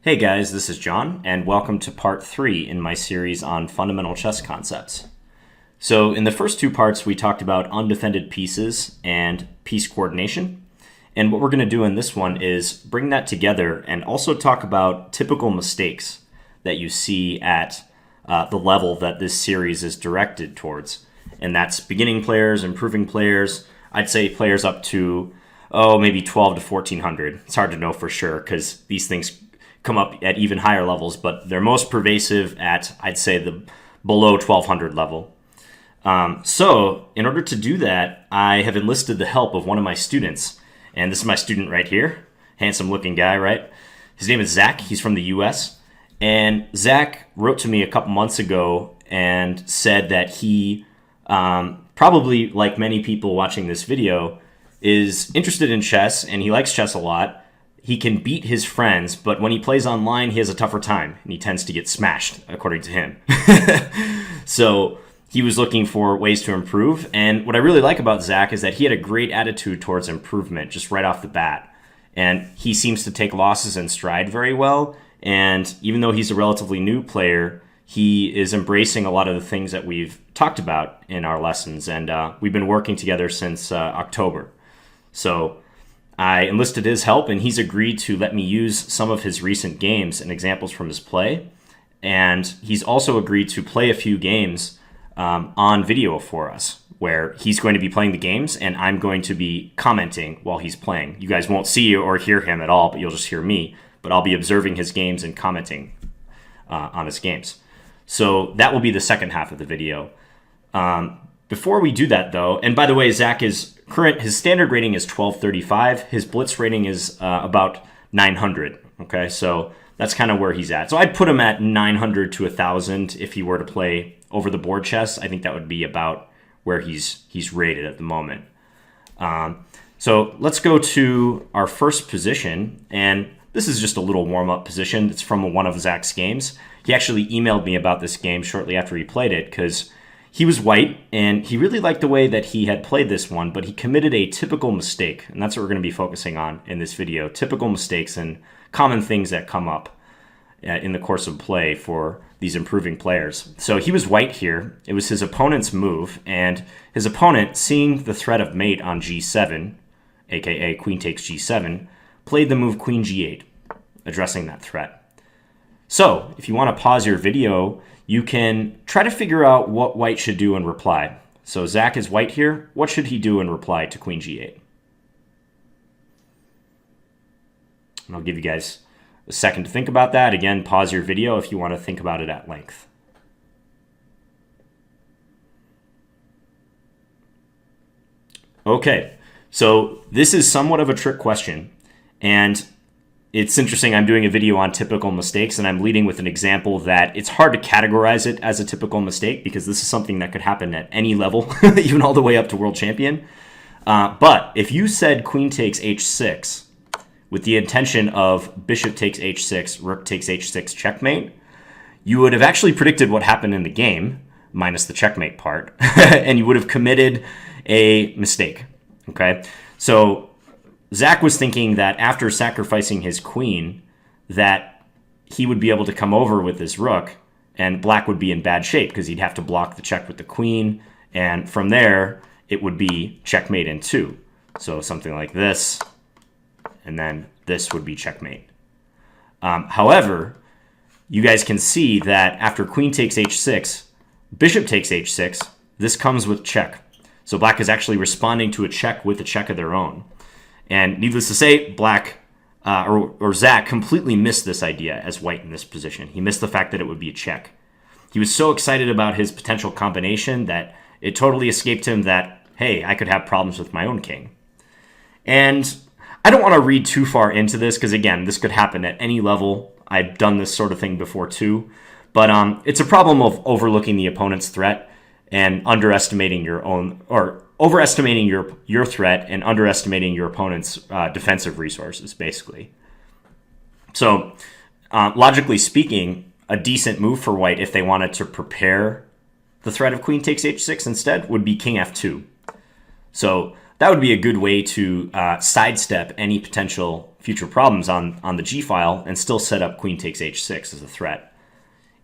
Hey guys, this is John, and welcome to part 3 in my series on fundamental chess concepts. So in the first two parts, we talked about undefended pieces and piece coordination. And what we're going to do in this one is bring that together and also talk about typical mistakes that you see at the level that this series is directed towards. And that's beginning players, improving players, I'd say players up to, maybe 12 to 1400. It's hard to know for sure because these things come up at even higher levels, but they're most pervasive at, I'd say, the below 1200 level. So in order to do that, I have enlisted the help of one of my students. And this is my student right here. Handsome looking guy, right? His name is Zach. He's from the US. And Zach wrote to me a couple months ago and said that he, probably like many people watching this video, is interested in chess and he likes chess a lot. He can beat his friends, but when he plays online, he has a tougher time, and he tends to get smashed, according to him. So he was looking for ways to improve, and what I really like about Zach is that he had a great attitude towards improvement just right off the bat. And he seems to take losses in stride very well, and even though he's a relatively new player, he is embracing a lot of the things that we've talked about in our lessons, and we've been working together since October. So I enlisted his help, and he's agreed to let me use some of his recent games and examples from his play. And he's also agreed to play a few games on video for us, where he's going to be playing the games, and I'm going to be commenting while he's playing. You guys won't see or hear him at all, but you'll just hear me. But I'll be observing his games and commenting on his games. So that will be the second half of the video. Before we do that, though, and by the way, Zach is his standard rating is 1235. His blitz rating is about 900. Okay, so that's kind of where he's at. So I'd put him at 900 to 1,000 if he were to play over the board chess. I think that would be about where he's rated at the moment. So let's go to our first position, and this is just a little warm-up position. It's from one of Zach's games. He actually emailed me about this game shortly after he played it because he was white, and he really liked the way that he had played this one, but he committed a typical mistake, and that's what we're going to be focusing on in this video. Typical mistakes and common things that come up in the course of play for these improving players. So he was white here. It was his opponent's move, and his opponent, seeing the threat of mate on g7, aka queen takes g7, played the move queen g8, addressing that threat. So if you want to pause your video, you can try to figure out what white should do in reply. So Zach is white here. What should he do in reply to queen g8? And I'll give you guys a second to think about that. Again, pause your video if you want to think about it at length. Okay, so this is somewhat of a trick question, and it's interesting. I'm doing a video on typical mistakes, and I'm leading with an example that it's hard to categorize it as a typical mistake because this is something that could happen at any level, even all the way up to world champion. But if you said queen takes h6 with the intention of bishop takes h6, rook takes h6 checkmate, you would have actually predicted what happened in the game, minus the checkmate part, and you would have committed a mistake. Okay, so Zach was thinking that after sacrificing his queen, that he would be able to come over with his rook, and black would be in bad shape because he'd have to block the check with the queen, and from there, it would be checkmate in 2. So something like this, and then this would be checkmate. However, you guys can see that after queen takes h6, bishop takes h6, this comes with check. So black is actually responding to a check with a check of their own. And needless to say, black, or Zach, completely missed this idea as white in this position. He missed the fact that it would be a check. He was so excited about his potential combination that it totally escaped him that, hey, I could have problems with my own king. And I don't want to read too far into this because, again, this could happen at any level. I've done this sort of thing before too. But it's a problem of overlooking the opponent's threat and underestimating your own, or overestimating your threat and underestimating your opponent's defensive resources, basically. So, logically speaking, a decent move for white if they wanted to prepare the threat of queen takes h6 instead would be king f2. So that would be a good way to sidestep any potential future problems on the G file and still set up queen takes h6 as a threat.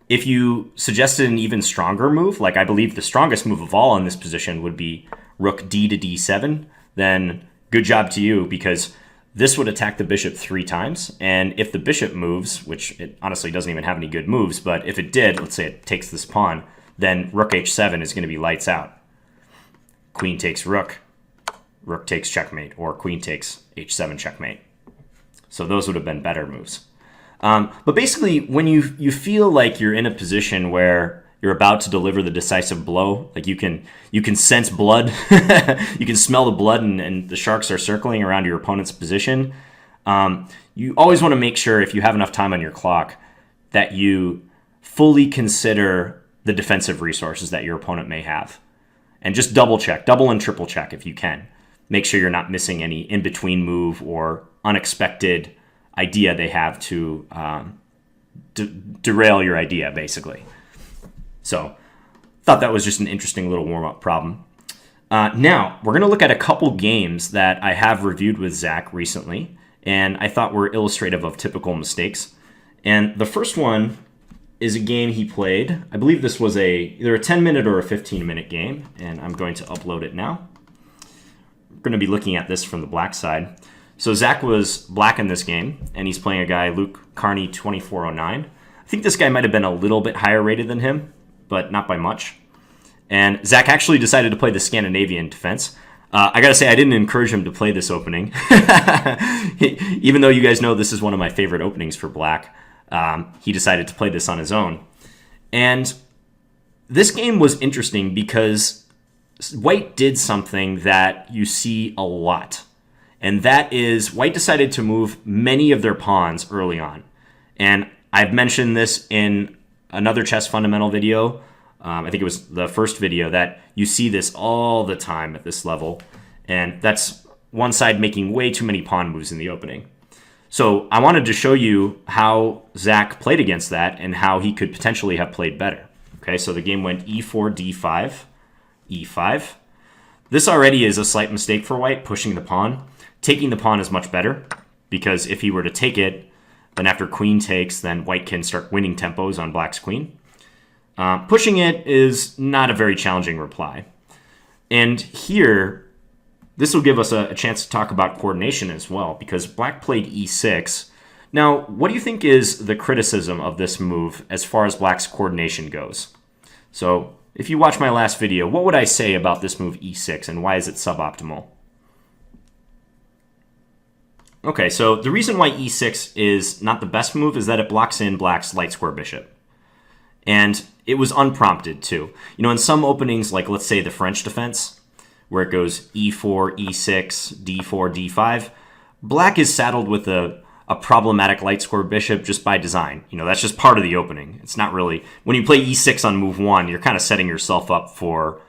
If you suggested an even stronger move, like I believe the strongest move of all in this position would be rook d to d7, then good job to you, because this would attack the bishop 3 times. And if the bishop moves, which it honestly doesn't even have any good moves, but if it did, let's say it takes this pawn, then rook h7 is going to be lights out. Queen takes rook, rook takes checkmate, or queen takes h7 checkmate. So those would have been better moves. But basically, when you feel like you're in a position where you're about to deliver the decisive blow, like you can sense blood, you can smell the blood, and the sharks are circling around your opponent's position, you always want to make sure, if you have enough time on your clock, that you fully consider the defensive resources that your opponent may have. And just double and triple check if you can. Make sure you're not missing any in-between move or unexpected idea they have to derail your idea, basically. So, thought that was just an interesting little warm-up problem. Now, we're going to look at a couple games that I have reviewed with Zach recently, and I thought were illustrative of typical mistakes. And the first one is a game he played. I believe this was either a 10-minute or a 15-minute game, and I'm going to upload it now. We're going to be looking at this from the black side. So Zach was black in this game, and he's playing a guy, Luke Carney 2409. I think this guy might have been a little bit higher rated than him, but not by much. And Zach actually decided to play the Scandinavian defense. I gotta say, I didn't encourage him to play this opening. Even though you guys know this is one of my favorite openings for black, he decided to play this on his own. And this game was interesting because white did something that you see a lot. And that is, white decided to move many of their pawns early on. And I've mentioned this in another chess fundamental video. I think it was the first video, that you see this all the time at this level. And that's one side making way too many pawn moves in the opening. So I wanted to show you how Zach played against that and how he could potentially have played better. Okay, so the game went e4, d5, e5. This already is a slight mistake for white, pushing the pawn. Taking the pawn is much better, because if he were to take it, then after queen takes, then white can start winning tempos on black's queen. Pushing it is not a very challenging reply. And here, this will give us a chance to talk about coordination as well, because black played e6. Now, what do you think is the criticism of this move as far as black's coordination goes? So, if you watch my last video, what would I say about this move e6, and why is it suboptimal? Okay, so the reason why e6 is not the best move is that it blocks in black's light square bishop. And it was unprompted, too. You know, in some openings, like let's say the French defense, where it goes e4, e6, d4, d5, black is saddled with a problematic light square bishop just by design. You know, that's just part of the opening. It's not really... When you play e6 on move 1, you're kind of setting yourself up for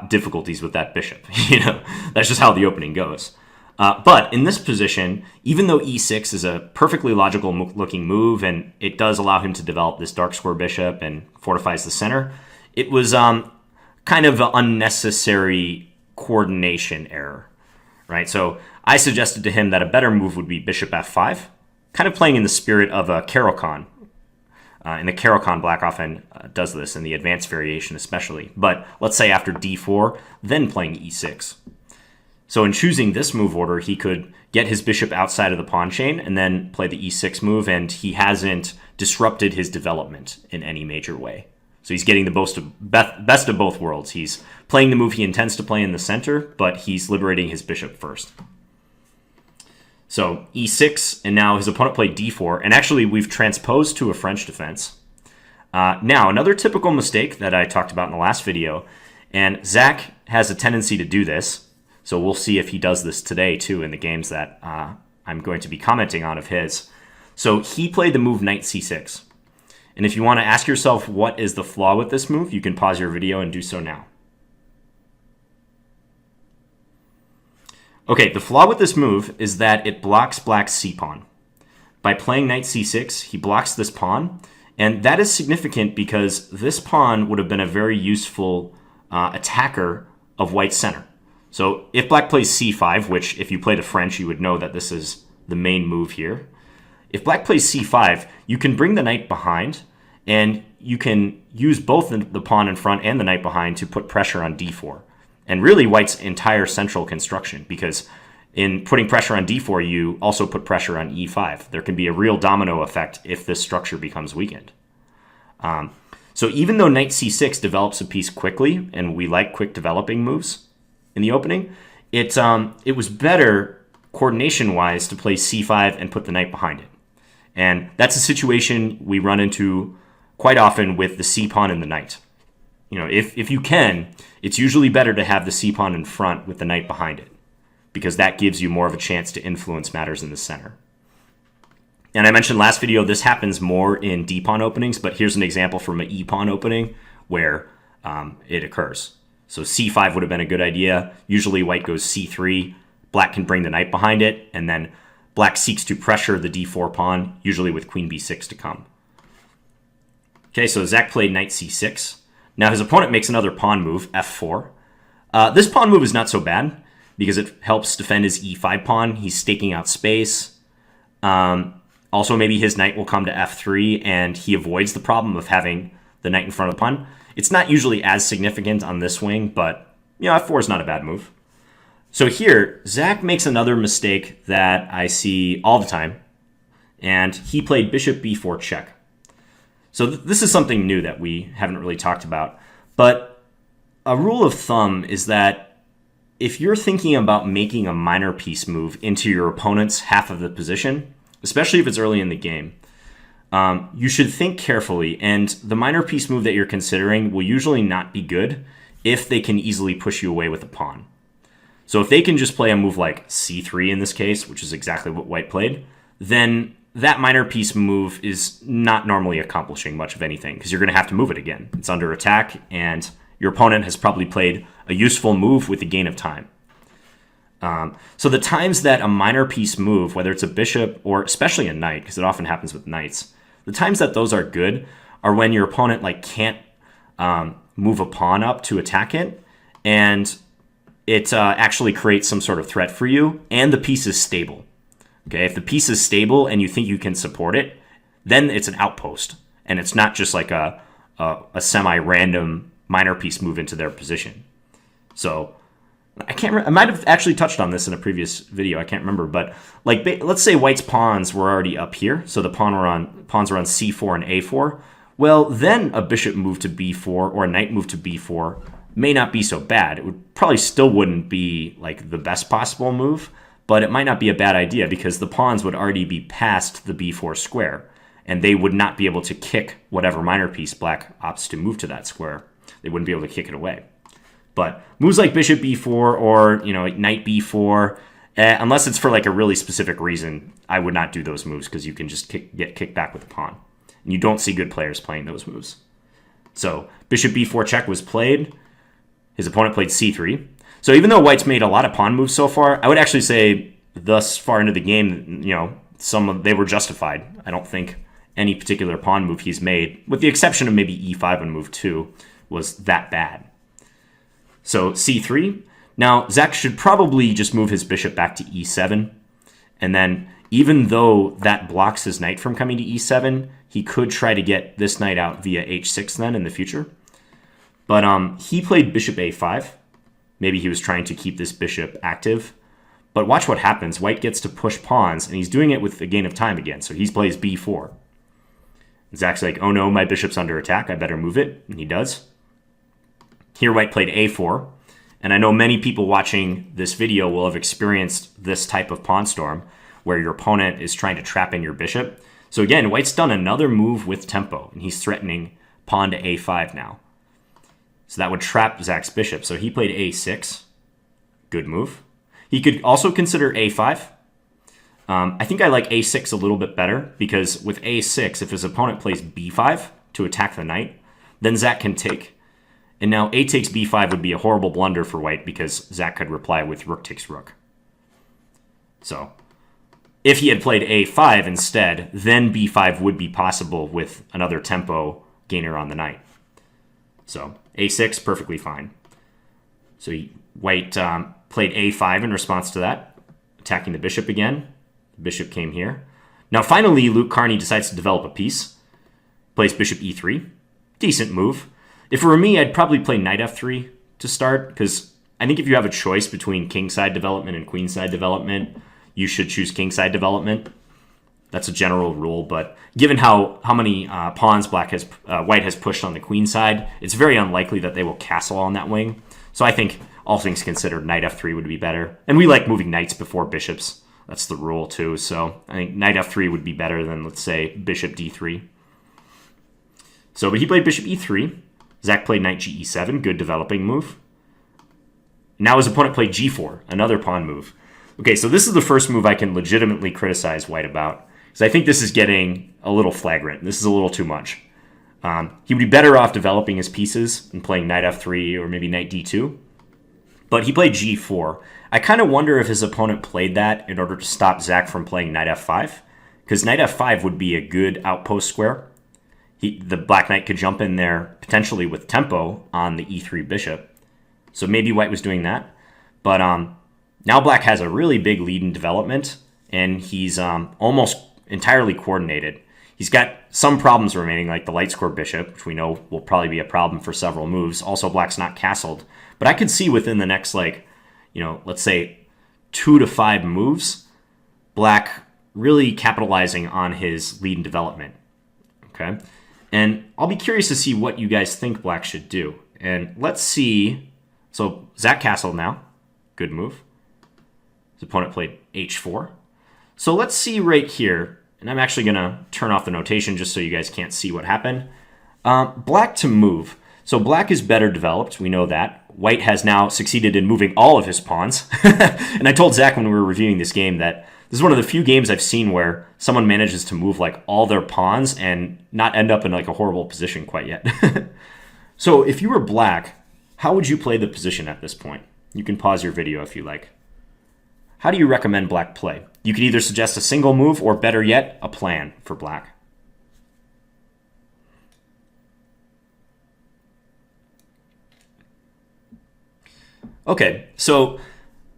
difficulties with that bishop. You know, that's just how the opening goes. But in this position, even though e6 is a perfectly logical looking move and it does allow him to develop this dark square bishop and fortifies the center, it was kind of an unnecessary coordination error, right? So I suggested to him that a better move would be bishop f5, kind of playing in the spirit of a Caro-Kann. In the Caro-Kann, black often does this, in the advanced variation especially. But let's say after d4, then playing e6. So in choosing this move order, he could get his bishop outside of the pawn chain and then play the e6 move, and he hasn't disrupted his development in any major way. So he's getting the best of both worlds. He's playing the move he intends to play in the center, but he's liberating his bishop first. So e6, and now his opponent played d4, and actually we've transposed to a French defense. Now, another typical mistake that I talked about in the last video, and Zach has a tendency to do this, so we'll see if he does this today, too, in the games that I'm going to be commenting on of his. So he played the move knight c6. And if you want to ask yourself what is the flaw with this move, you can pause your video and do so now. Okay, the flaw with this move is that it blocks black's c-pawn. By playing knight c6, he blocks this pawn, and that is significant because this pawn would have been a very useful attacker of white's center. So if black plays c5, which if you play the French, you would know that this is the main move here. If black plays c5, you can bring the knight behind, and you can use both the pawn in front and the knight behind to put pressure on d4. And really white's entire central construction, because in putting pressure on d4, you also put pressure on e5. There can be a real domino effect if this structure becomes weakened. So even though knight c6 develops a piece quickly, and we like quick developing moves in the opening, it was better coordination-wise to play c5 and put the knight behind it. And that's a situation we run into quite often with the c-pawn and the knight. You know, if you can, it's usually better to have the c-pawn in front with the knight behind it, because that gives you more of a chance to influence matters in the center. And I mentioned last video, this happens more in d-pawn openings, but here's an example from an e-pawn opening where it occurs. So c5 would have been a good idea. Usually white goes c3, black can bring the knight behind it, and then black seeks to pressure the d4 pawn, usually with queen b6 to come. Okay, so Zach played knight c6. Now his opponent makes another pawn move, f4. This pawn move is not so bad because it helps defend his e5 pawn. He's staking out space. Also, maybe his knight will come to f3 and he avoids the problem of having the knight in front of the pawn. It's not usually as significant on this wing, but you know, f4 is not a bad move. So here, Zach makes another mistake that I see all the time, and he played bishop b4 check. So this is something new that we haven't really talked about, but a rule of thumb is that if you're thinking about making a minor piece move into your opponent's half of the position, especially if it's early in the game, you should think carefully, and the minor piece move that you're considering will usually not be good if they can easily push you away with a pawn. So if they can just play a move like c3 in this case, which is exactly what white played, then that minor piece move is not normally accomplishing much of anything because you're going to have to move it again. It's under attack, and your opponent has probably played a useful move with the gain of time. So the times that a minor piece move, whether it's a bishop or especially a knight, because it often happens with knights, the times that those are good are when your opponent can't move a pawn up to attack it, and it actually creates some sort of threat for you, and the piece is stable. Okay, if the piece is stable and you think you can support it, then it's an outpost, and it's not just like a semi-random minor piece move into their position. So I might have actually touched on this in a previous video. I can't remember, but let's say white's pawns were already up here, so the pawns were on c4 and a4. Well, then a bishop move to b4 or a knight move to b4 may not be so bad. It would probably still wouldn't be like the best possible move, but it might not be a bad idea because the pawns would already be past the b4 square, and they would not be able to kick whatever minor piece black opts to move to that square. They wouldn't be able to kick it away. But moves like bishop b4 or knight b4, unless it's for a really specific reason, I would not do those moves because you can just get kicked back with the pawn. And you don't see good players playing those moves. So bishop b4 check was played. His opponent played c3. So even though white's made a lot of pawn moves so far, I would actually say thus far into the game, they were justified. I don't think any particular pawn move he's made, with the exception of maybe e5 on move 2, was that bad. So c3. Now, Zach should probably just move his bishop back to e7. And then, even though that blocks his knight from coming to e7, he could try to get this knight out via h6 then in the future. But he played bishop a5. Maybe he was trying to keep this bishop active. But watch what happens. White gets to push pawns, and he's doing it with a gain of time again. So he plays b4. Zach's like, oh no, my bishop's under attack. I better move it. And he does. Here, white played a4. And I know many people watching this video will have experienced this type of pawn storm where your opponent is trying to trap in your bishop. So again, white's done another move with tempo, and he's threatening pawn to a5 now. So that would trap Zach's bishop. So he played a6. Good move. He could also consider a5. I think I like a6 a little bit better because with a6, if his opponent plays b5 to attack the knight, then Zach can take. And now a takes b5 would be a horrible blunder for white because Zach could reply with rook takes rook. So if he had played a5 instead, then b5 would be possible with another tempo gainer on the knight. So a6, perfectly fine. So white played a5 in response to that, attacking the bishop again. Bishop came here. Now, finally, Luke Carney decides to develop a piece. Plays bishop e3. Decent move. If it were me, I'd probably play knight f3 to start, because I think if you have a choice between kingside development and queenside development, you should choose kingside development. That's a general rule, but given how many pawns white has pushed on the queen side, it's very unlikely that they will castle on that wing. So I think, all things considered, knight f3 would be better. And we like moving knights before bishops. That's the rule, too. So I think knight f3 would be better than, let's say, bishop d3. So, but he played bishop e3. Zach played knight ge7, good developing move. Now his opponent played g4, another pawn move. Okay, so this is the first move I can legitimately criticize white about, because I think this is getting a little flagrant. This is a little too much. He would be better off developing his pieces and playing knight f3 or maybe knight d2. But he played g4. I kind of wonder if his opponent played that in order to stop Zach from playing knight f5, because knight f5 would be a good outpost square. The black knight could jump in there potentially with tempo on the e3 bishop. So maybe white was doing that. But now black has a really big lead in development, and he's almost entirely coordinated. He's got some problems remaining, like the light square bishop, which we know will probably be a problem for several moves. Also, black's not castled. But I could see within the next, let's say 2 to 5 moves, black really capitalizing on his lead in development. Okay? And I'll be curious to see what you guys think black should do. And let's see. So Zach castled now. Good move. His opponent played h4. So let's see right here. And I'm actually going to turn off the notation just so you guys can't see what happened. Black to move. So black is better developed. We know that. White has now succeeded in moving all of his pawns. And I told Zach when we were reviewing this game that this is one of the few games I've seen where someone manages to move like all their pawns and not end up in like a horrible position quite yet. So if you were black, how would you play the position at this point? You can pause your video if you like. How do you recommend black play? You could either suggest a single move or, better yet, a plan for black. Okay, so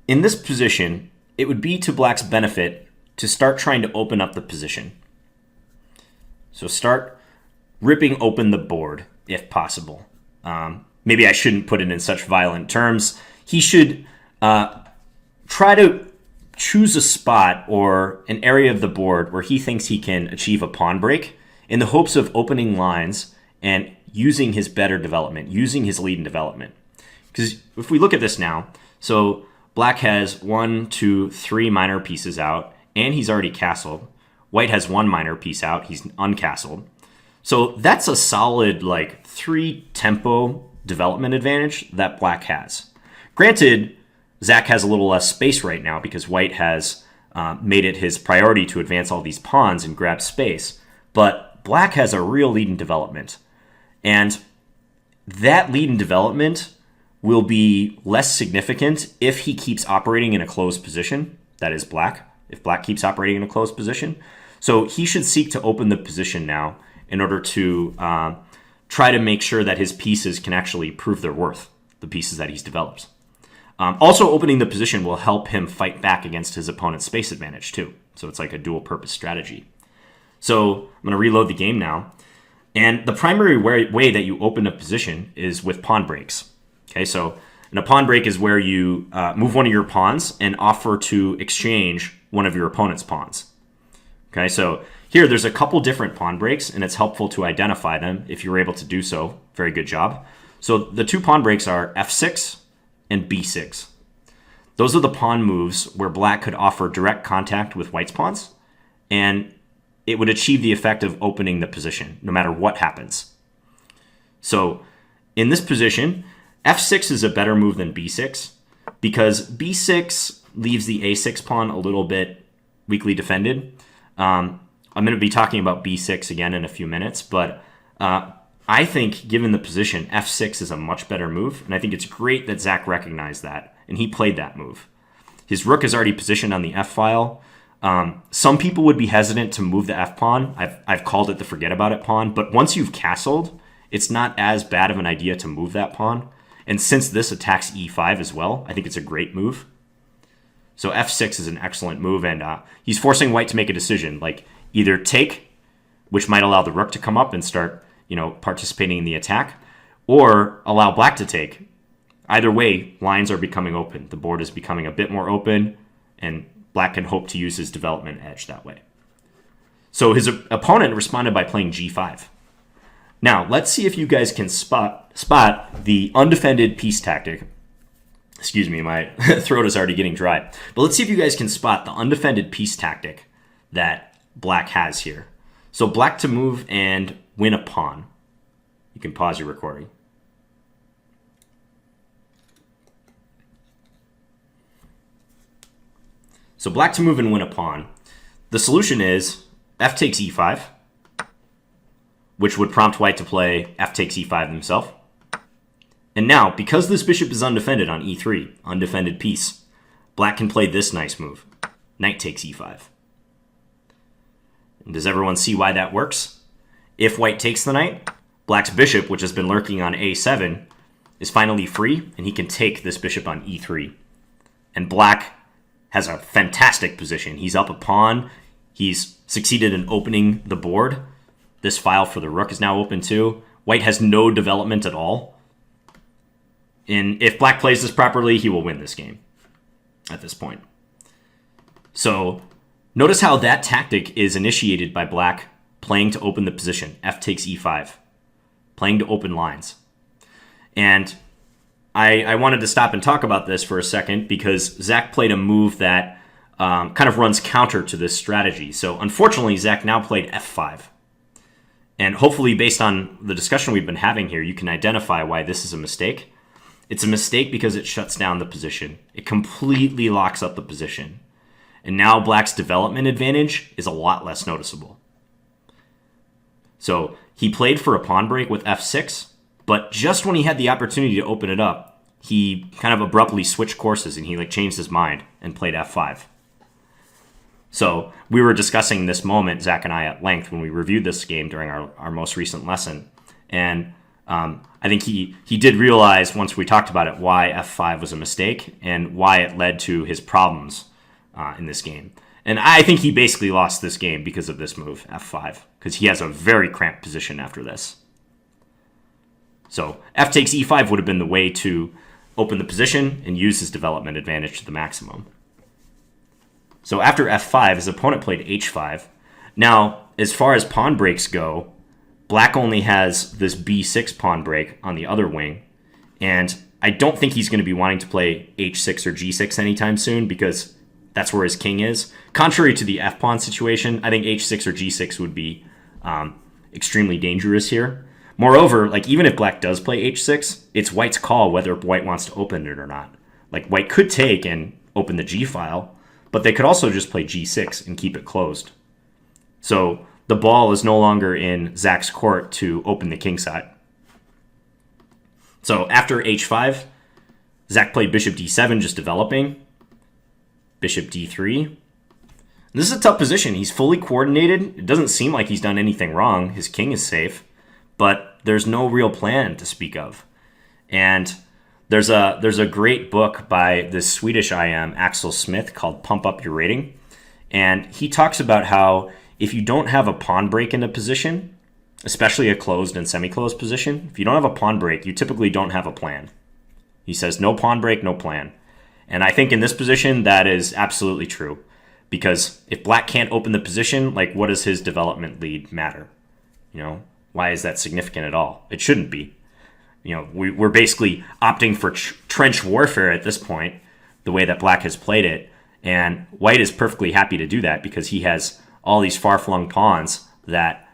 in this position, it would be to black's benefit to start trying to open up the position. So start ripping open the board, if possible. Maybe I shouldn't put it in such violent terms. He should try to choose a spot or an area of the board where he thinks he can achieve a pawn break in the hopes of opening lines and using his better development, using his lead in development. Because if we look at this now, so black has 1, 2, 3 minor pieces out, and he's already castled. White has 1 minor piece out, he's uncastled. So that's a solid 3 tempo development advantage that black has. Granted, Zach has a little less space right now because white has made it his priority to advance all these pawns and grab space. But black has a real lead in development. And that lead in development will be less significant if he keeps operating in a closed position. That is black. If black keeps operating in a closed position. So he should seek to open the position now in order to try to make sure that his pieces can actually prove their worth, the pieces that he's developed. Also, opening the position will help him fight back against his opponent's space advantage, too. So it's like a dual-purpose strategy. So I'm going to reload the game now. And the primary way that you open a position is with pawn breaks. Okay, so a pawn break is where you move one of your pawns and offer to exchange one of your opponent's pawns. Okay, so here there's a couple different pawn breaks, and it's helpful to identify them if you're able to do so. Very good job. So the 2 pawn breaks are f6 and b6. Those are the pawn moves where black could offer direct contact with white's pawns, and it would achieve the effect of opening the position, no matter what happens. So in this position, f6 is a better move than b6, because b6 leaves the a6 pawn a little bit weakly defended. I'm going to be talking about b6 again in a few minutes, but I think, given the position, f6 is a much better move, and I think it's great that Zach recognized that, and he played that move. His rook is already positioned on the f-file. Some people would be hesitant to move the f-pawn. I've called it the forget about it pawn, but once you've castled, it's not as bad of an idea to move that pawn. And since this attacks e5 as well, I think it's a great move. So f6 is an excellent move, and he's forcing white to make a decision, like either take, which might allow the rook to come up and start, participating in the attack, or allow black to take. Either way, lines are becoming open. The board is becoming a bit more open, and black can hope to use his development edge that way. So his opponent responded by playing g5. Now, let's see if you guys can spot the undefended piece tactic. Excuse me, my throat is already getting dry. But let's see if you guys can spot the undefended piece tactic that black has here. So black to move and win a pawn. You can pause your recording. So black to move and win a pawn. The solution is f takes e5, which would prompt white to play f takes e5 himself. And now, because this bishop is undefended on e3, undefended piece, black can play this nice move, knight takes e5. And does everyone see why that works? If white takes the knight, black's bishop, which has been lurking on a7, is finally free, and he can take this bishop on e3. And black has a fantastic position. He's up a pawn. He's succeeded in opening the board. This file for the rook is now open too. White has no development at all. And if black plays this properly, he will win this game at this point. So notice how that tactic is initiated by black playing to open the position. F takes e5, playing to open lines. And I wanted to stop and talk about this for a second because Zach played a move that kind of runs counter to this strategy. So unfortunately, Zach now played f5. And hopefully, based on the discussion we've been having here, you can identify why this is a mistake. It's a mistake because it shuts down the position. It completely locks up the position. And now black's development advantage is a lot less noticeable. So he played for a pawn break with f6, but just when he had the opportunity to open it up, he kind of abruptly switched courses and he changed his mind and played f5. So we were discussing this moment, Zach and I, at length when we reviewed this game during our most recent lesson. And I think he did realize once we talked about it why f5 was a mistake and why it led to his problems in this game. And I think he basically lost this game because of this move, f5, because he has a very cramped position after this. So f takes e5 would have been the way to open the position and use his development advantage to the maximum. So after f5, his opponent played h5. Now, as far as pawn breaks go, black only has this b6 pawn break on the other wing, and I don't think he's going to be wanting to play h6 or g6 anytime soon because that's where his king is. Contrary to the f-pawn situation, I think h6 or g6 would be extremely dangerous here. Moreover, even if black does play h6, it's white's call whether white wants to open it or not. White could take and open the g file, but they could also just play g6 and keep it closed. So the ball is no longer in Zach's court to open the king side. So after h5, Zach played bishop d7, just developing. Bishop d3. This is a tough position. He's fully coordinated. It doesn't seem like he's done anything wrong. His king is safe, but there's no real plan to speak of. And there's a great book by this Swedish IM, Axel Smith, called Pump Up Your Rating. And he talks about how if you don't have a pawn break in a position, especially a closed and semi-closed position, if you don't have a pawn break, you typically don't have a plan. He says no pawn break, no plan. And I think in this position, that is absolutely true. Because if black can't open the position, what does his development lead matter? Why is that significant at all? It shouldn't be. We're basically opting for trench warfare at this point, the way that black has played it. And white is perfectly happy to do that because he has all these far-flung pawns that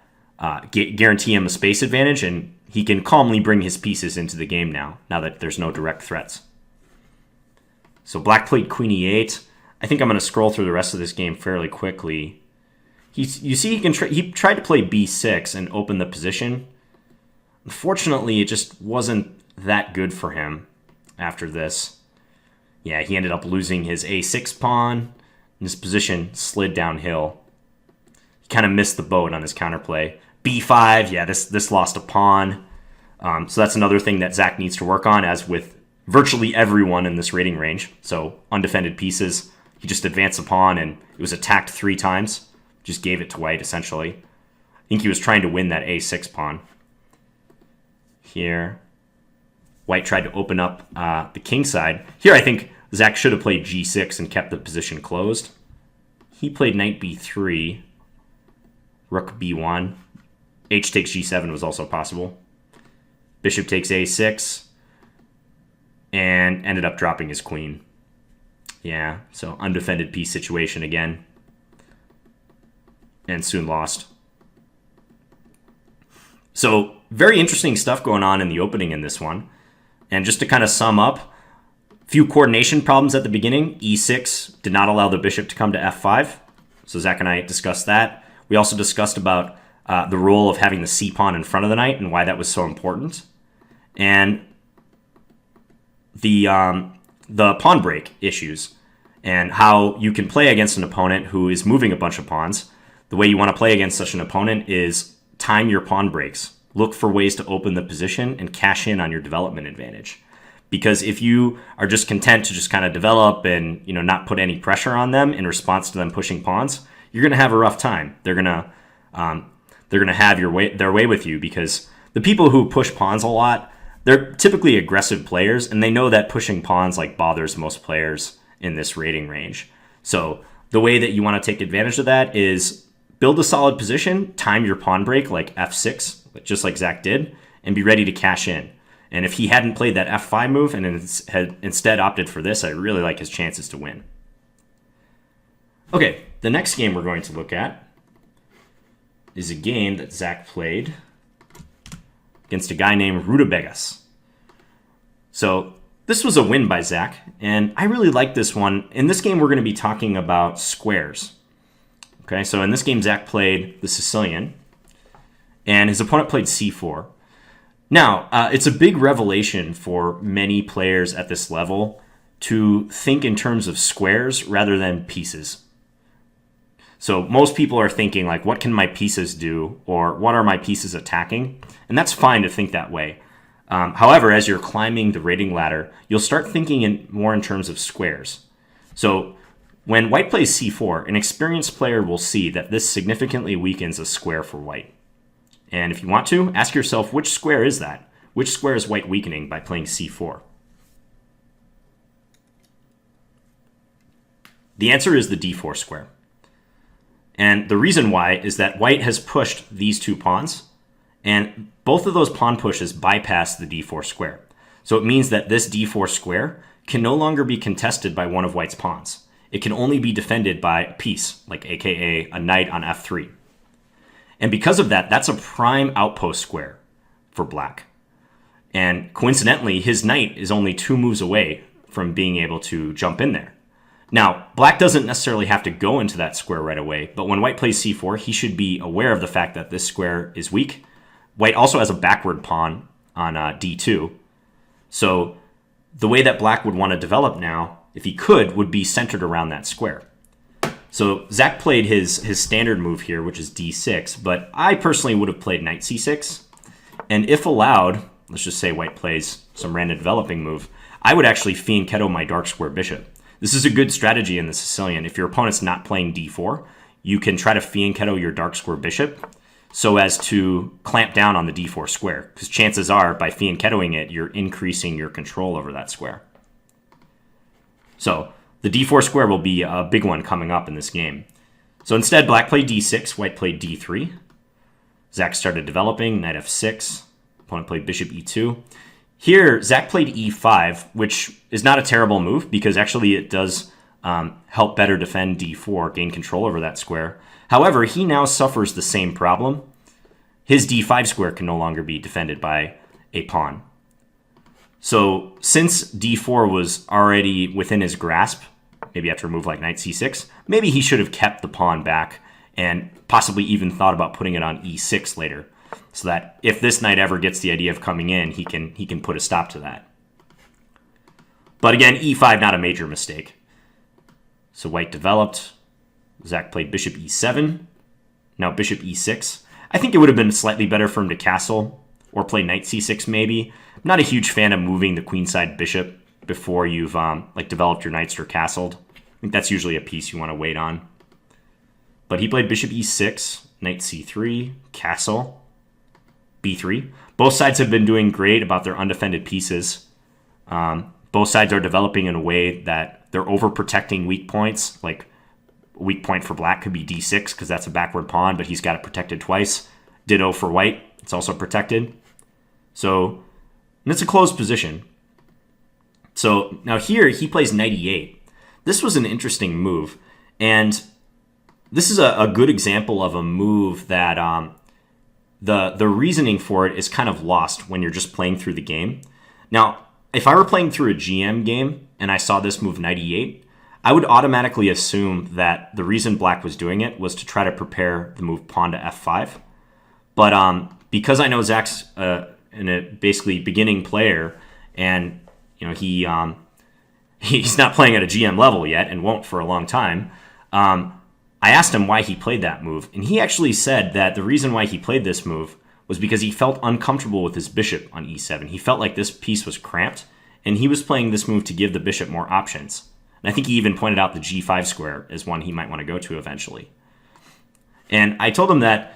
guarantee him a space advantage, and he can calmly bring his pieces into the game now that there's no direct threats. So black played queen e8. I think I'm going to scroll through the rest of this game fairly quickly. You see, he tried to play b6 and open the position. Unfortunately, it just wasn't that good for him after this. Yeah, he ended up losing his a6 pawn, and his position slid downhill. He kind of missed the boat on his counterplay. b5, yeah, this lost a pawn. So that's another thing that Zach needs to work on, as with virtually everyone in this rating range. So undefended pieces, he just advanced the pawn and it was attacked 3 times. Just gave it to white, essentially. I think he was trying to win that a6 pawn. Here, white tried to open up the king side. Here, I think Zach should have played g6 and kept the position closed. He played knight b3, rook b1. H takes g7 was also possible. Bishop takes a6, and ended up dropping his queen. Yeah, so undefended piece situation again. And soon lost. So very interesting stuff going on in the opening in this one. And just to kind of sum up, few coordination problems at the beginning. e6 did not allow the bishop to come to f5. So Zach and I discussed that. We also discussed about the role of having the c-pawn in front of the knight and why that was so important. And the pawn break issues and how you can play against an opponent who is moving a bunch of pawns. The way you want to play against such an opponent is time your pawn breaks. Look for ways to open the position and cash in on your development advantage. Because if you are just content to just kind of develop and not put any pressure on them in response to them pushing pawns, you're going to have a rough time. They're going to have their way with you, because the people who push pawns a lot, they're typically aggressive players, and they know that pushing pawns bothers most players in this rating range. So the way that you want to take advantage of that is build a solid position, time your pawn break like f6, just like Zach did, and be ready to cash in. And if he hadn't played that f5 move and had instead opted for this, I really like his chances to win. Okay, the next game we're going to look at is a game that Zach played against a guy named Rutabegas. So this was a win by Zach, and I really like this one. In this game, we're going to be talking about squares. Okay, so in this game, Zach played the Sicilian, and his opponent played c4. Now, it's a big revelation for many players at this level to think in terms of squares rather than pieces. So most people are thinking, what can my pieces do, or what are my pieces attacking? And that's fine to think that way. However, as you're climbing the rating ladder, you'll start thinking more in terms of squares. So when white plays c4, an experienced player will see that this significantly weakens a square for white. And if you want to, ask yourself, which square is that? Which square is white weakening by playing c4? The answer is the d4 square. And the reason why is that white has pushed these 2 pawns, and both of those pawn pushes bypass the d4 square. So it means that this d4 square can no longer be contested by one of white's pawns. It can only be defended by a piece, aka a knight on f3. And because of that, that's a prime outpost square for black. And coincidentally, his knight is only 2 moves away from being able to jump in there. Now, black doesn't necessarily have to go into that square right away, but when white plays c4, he should be aware of the fact that this square is weak. White also has a backward pawn on d2. So the way that black would want to develop now, if he could, would be centered around that square. So Zach played his standard move here, which is d6, but I personally would have played knight c6. And if allowed, let's just say white plays some random developing move, I would actually fianchetto my dark square bishop. This is a good strategy in the Sicilian. If your opponent's not playing d4, you can try to fianchetto your dark square bishop so as to clamp down on the d4 square, because chances are, by fianchettoing it, you're increasing your control over that square. So the d4 square will be a big one coming up in this game. So instead, black played d6, white played d3. Zach started developing, knight f6. Opponent played bishop e2. Here, Zach played e5, which is not a terrible move, because actually it does help better defend d4, gain control over that square. However, he now suffers the same problem. His d5 square can no longer be defended by a pawn. So since d4 was already within his grasp, maybe after a move like knight c6, maybe he should have kept the pawn back and possibly even thought about putting it on e6 later, so that if this knight ever gets the idea of coming in, he can put a stop to that. But again, e5, not a major mistake. So white developed. Zach played bishop e7. Now bishop e6. I think it would have been slightly better for him to castle or play knight c6 maybe. I'm not a huge fan of moving the queenside bishop before you've developed your knights or castled. I think that's usually a piece you want to wait on. But he played bishop e6, knight c3, castle, b3. Both sides have been doing great about their undefended pieces. Both sides are developing in a way that they're overprotecting weak points. Like a weak point for black could be d6 because that's a backward pawn, but he's got it protected twice. Ditto for white. It's also protected. So it's a closed position. So now here he plays knight e8. This was an interesting move. And this is a good example of a move that the reasoning for it is kind of lost when you're just playing through the game. Now, if I were playing through a GM game and I saw this move knight e8, I would automatically assume that the reason black was doing it was to try to prepare the move pawn to f5. But because I know Zach's basically beginning player, and he's not playing at a GM level yet and won't for a long time, I asked him why he played that move, and he actually said that the reason why he played this move was because he felt uncomfortable with his bishop on e7. He felt like this piece was cramped, and he was playing this move to give the bishop more options. And I think he even pointed out the g5 square as one he might want to go to eventually. And I told him that,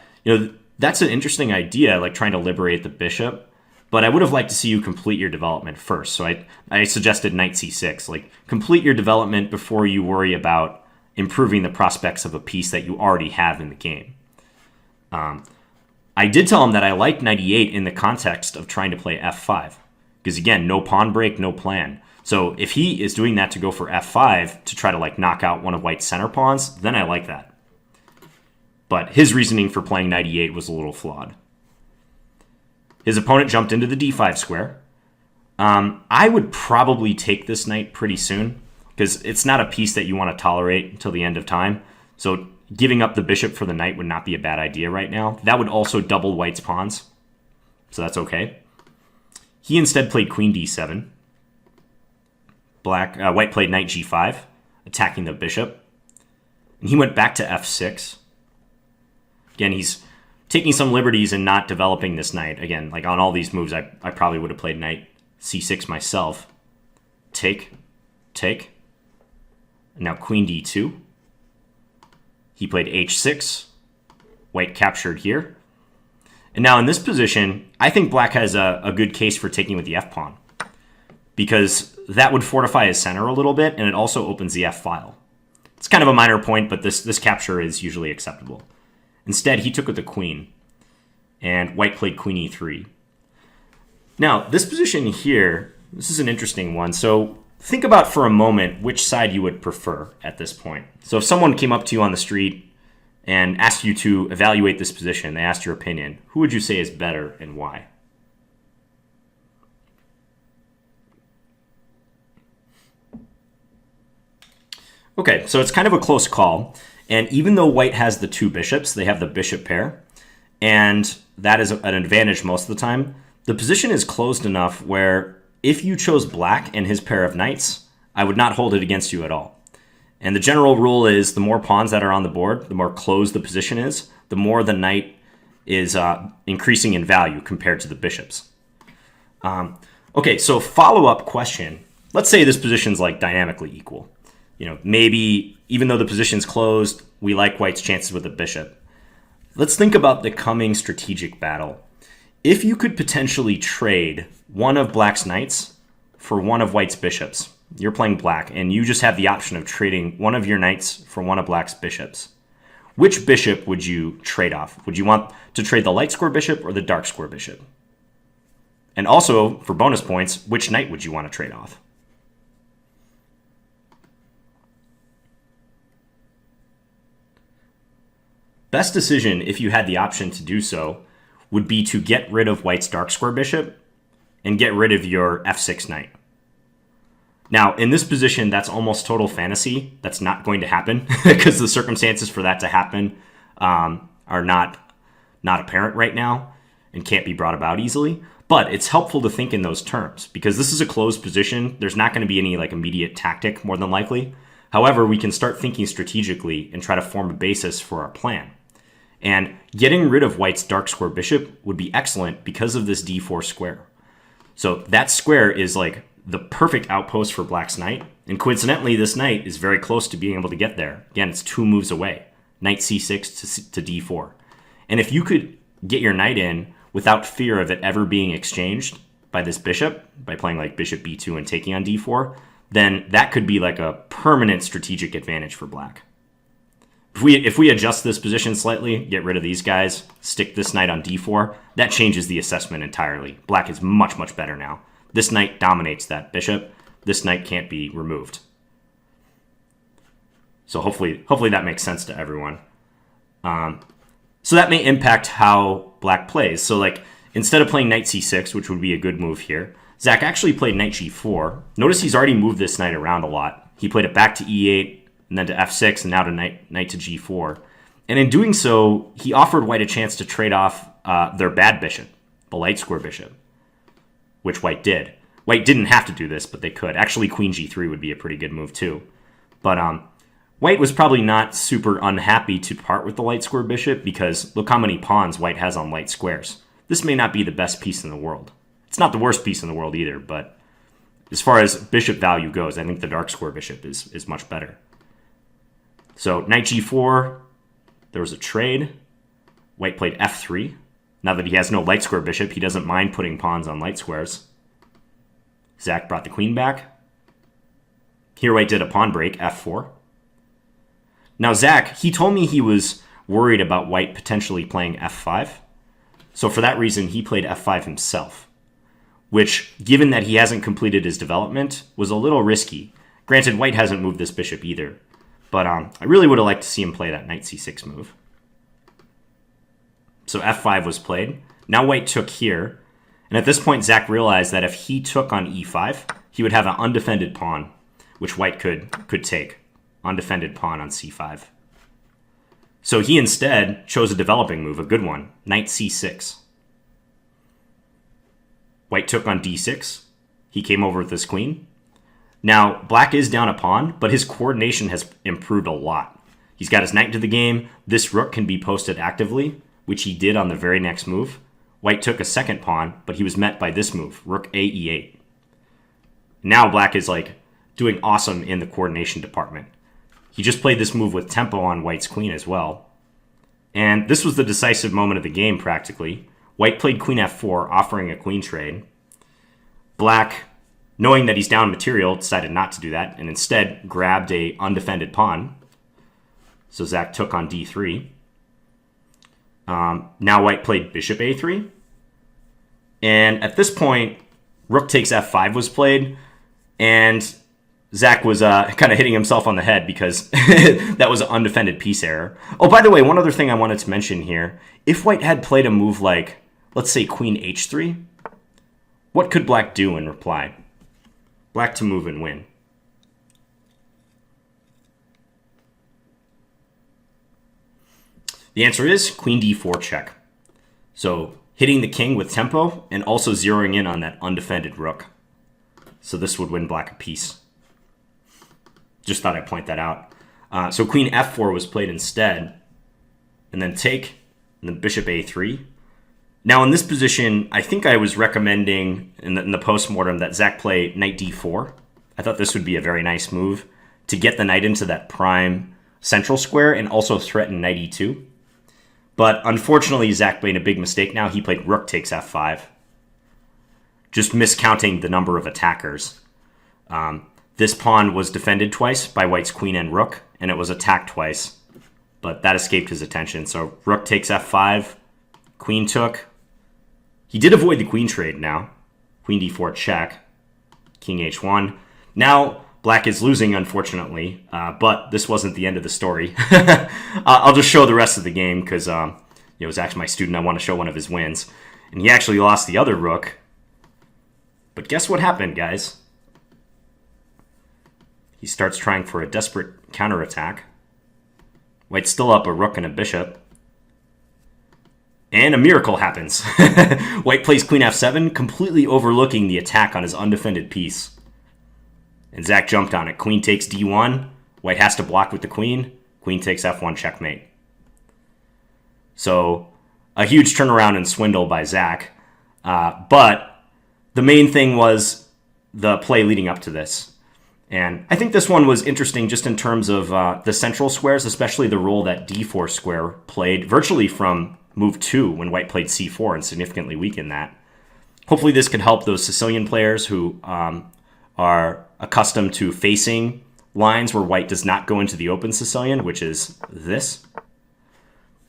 that's an interesting idea, like trying to liberate the bishop, but I would have liked to see you complete your development first. So I suggested knight c6, like complete your development before you worry about improving the prospects of a piece that you already have in the game. I did tell him that I liked knight e8 in the context of trying to play f5, because again, no pawn break, no plan. So if he is doing that to go for f5 to try to like knock out one of white's center pawns, then I like that. But his reasoning for playing knight e8 was a little flawed. His opponent jumped into the d5 square. I would probably take this knight pretty soon, because it's not a piece that you want to tolerate until the end of time. So giving up the bishop for the knight would not be a bad idea right now. That would also double white's pawns, so that's okay. He instead played queen d7. White played knight g5, attacking the bishop. And he went back to f6. Again, he's taking some liberties and not developing this knight. Again, like on all these moves, I probably would have played knight c6 myself. Take. Now queen d2. He played h6. White captured here. And now in this position, I think black has a good case for taking with the f-pawn, because that would fortify his center a little bit, and it also opens the f-file. It's kind of a minor point, but this capture is usually acceptable. Instead, he took with the queen, and white played queen e3. Now, this position here, this is an interesting one. So think about for a moment which side you would prefer at this point. So if someone came up to you on the street and asked you to evaluate this position, they asked your opinion, who would you say is better and why? Okay, so it's kind of a close call. And even though white has the two bishops, they have the bishop pair, and that is an advantage most of the time, the position is closed enough where if you chose black and his pair of knights, I would not hold it against you at all. And the general rule is the more pawns that are on the board, the more closed the position is, the more the knight is increasing in value compared to the bishops. Okay, so follow-up question. Let's say this position's like dynamically equal. Maybe even though the position's closed, we like white's chances with the bishop. Let's think about the coming strategic battle. If you could potentially trade one of black's knights for one of white's bishops, you're playing black, and you just have the option of trading one of your knights for one of black's bishops. Which bishop would you trade off? Would you want to trade the light square bishop or the dark square bishop? And also, for bonus points, which knight would you want to trade off? Best decision, if you had the option to do so, would be to get rid of white's dark square bishop and get rid of your f6 knight. Now, in this position, that's almost total fantasy. That's not going to happen because the circumstances for that to happen are not apparent right now and can't be brought about easily. But it's helpful to think in those terms because this is a closed position. There's not going to be any immediate tactic, more than likely. However, we can start thinking strategically and try to form a basis for our plan. And getting rid of white's dark square bishop would be excellent because of this d4 square. So that square is the perfect outpost for black's knight. And coincidentally, this knight is very close to being able to get there. Again, it's 2 moves away. Knight c6 to d4. And if you could get your knight in without fear of it ever being exchanged by this bishop, by playing like bishop b2 and taking on d4, then that could be like a permanent strategic advantage for black. If we adjust this position slightly, get rid of these guys, stick this knight on d4, that changes the assessment entirely. Black is much, much better now. This knight dominates that bishop. This knight can't be removed. So hopefully that makes sense to everyone. So that may impact how black plays. So like instead of playing knight c6, which would be a good move here, Zach actually played knight g4. Notice he's already moved this knight around a lot. He played it back to e8, and then to f6, and now to knight to g4. And in doing so, he offered white a chance to trade off their bad bishop, the light square bishop, which white did. White didn't have to do this, but they could. Actually, queen g3 would be a pretty good move too. But white was probably not super unhappy to part with the light square bishop because look how many pawns white has on light squares. This may not be the best piece in the world. It's not the worst piece in the world either, but as far as bishop value goes, I think the dark square bishop is much better. So knight g4, there was a trade. White played f3. Now that he has no light square bishop, he doesn't mind putting pawns on light squares. Zach brought the queen back. Here white did a pawn break, f4. Now Zach, he told me he was worried about white potentially playing f5. So for that reason, he played f5 himself, which, given that he hasn't completed his development, was a little risky. Granted, white hasn't moved this bishop either, but I really would have liked to see him play that knight c6 move. So f5 was played. Now white took here, and at this point, Zach realized that if he took on e5, he would have an undefended pawn, which white could take. Undefended pawn on c5. So he instead chose a developing move, a good one, knight c6. White took on d6. He came over with his queen. Now, black is down a pawn, but his coordination has improved a lot. He's got his knight into the game. This rook can be posted actively, which he did on the very next move. White took a second pawn, but he was met by this move, rook a e8. Now black is like doing awesome in the coordination department. He just played this move with tempo on white's queen as well. And this was the decisive moment of the game, practically. White played queen f4, offering a queen trade. Black, knowing that he's down material, decided not to do that, and instead grabbed a undefended pawn. So Zach took on d3. Now white played bishop a3. And at this point, rook takes f5 was played, and Zach was kind of hitting himself on the head because that was an undefended piece error. Oh, by the way, one other thing I wanted to mention here. If white had played a move like, let's say queen h3, what could black do in reply? Black to move and win. The answer is queen d4 check. So hitting the king with tempo and also zeroing in on that undefended rook. So this would win black a piece. Just thought I'd point that out. So queen f4 was played instead, and then take, and then bishop a3. Now in this position, I think I was recommending in the post-mortem that Zach play knight d4. I thought this would be a very nice move to get the knight into that prime central square and also threaten knight e2. But unfortunately, Zach made a big mistake now. He played rook takes f5, just miscounting the number of attackers. This pawn was defended twice by white's queen and rook, and it was attacked twice, but that escaped his attention. So rook takes f5, queen took. He did avoid the queen trade now. Queen d4 check, king h1. Now black is losing, unfortunately, but this wasn't the end of the story. I'll just show the rest of the game because Zach's my student. I want to show one of his wins. And he actually lost the other rook. But guess what happened, guys? He starts trying for a desperate counterattack. White's still up a rook and a bishop. And a miracle happens. White plays queen f7, completely overlooking the attack on his undefended piece. And Zach jumped on it. Queen takes d1. White has to block with the queen. Queen takes f1, checkmate. So a huge turnaround and swindle by Zach. But the main thing was the play leading up to this. And I think this one was interesting just in terms of the central squares, especially the role that d4 square played virtually from move 2 when white played c4 and significantly weakened that. Hopefully this could help those Sicilian players who are accustomed to facing lines where white does not go into the open Sicilian, which is this.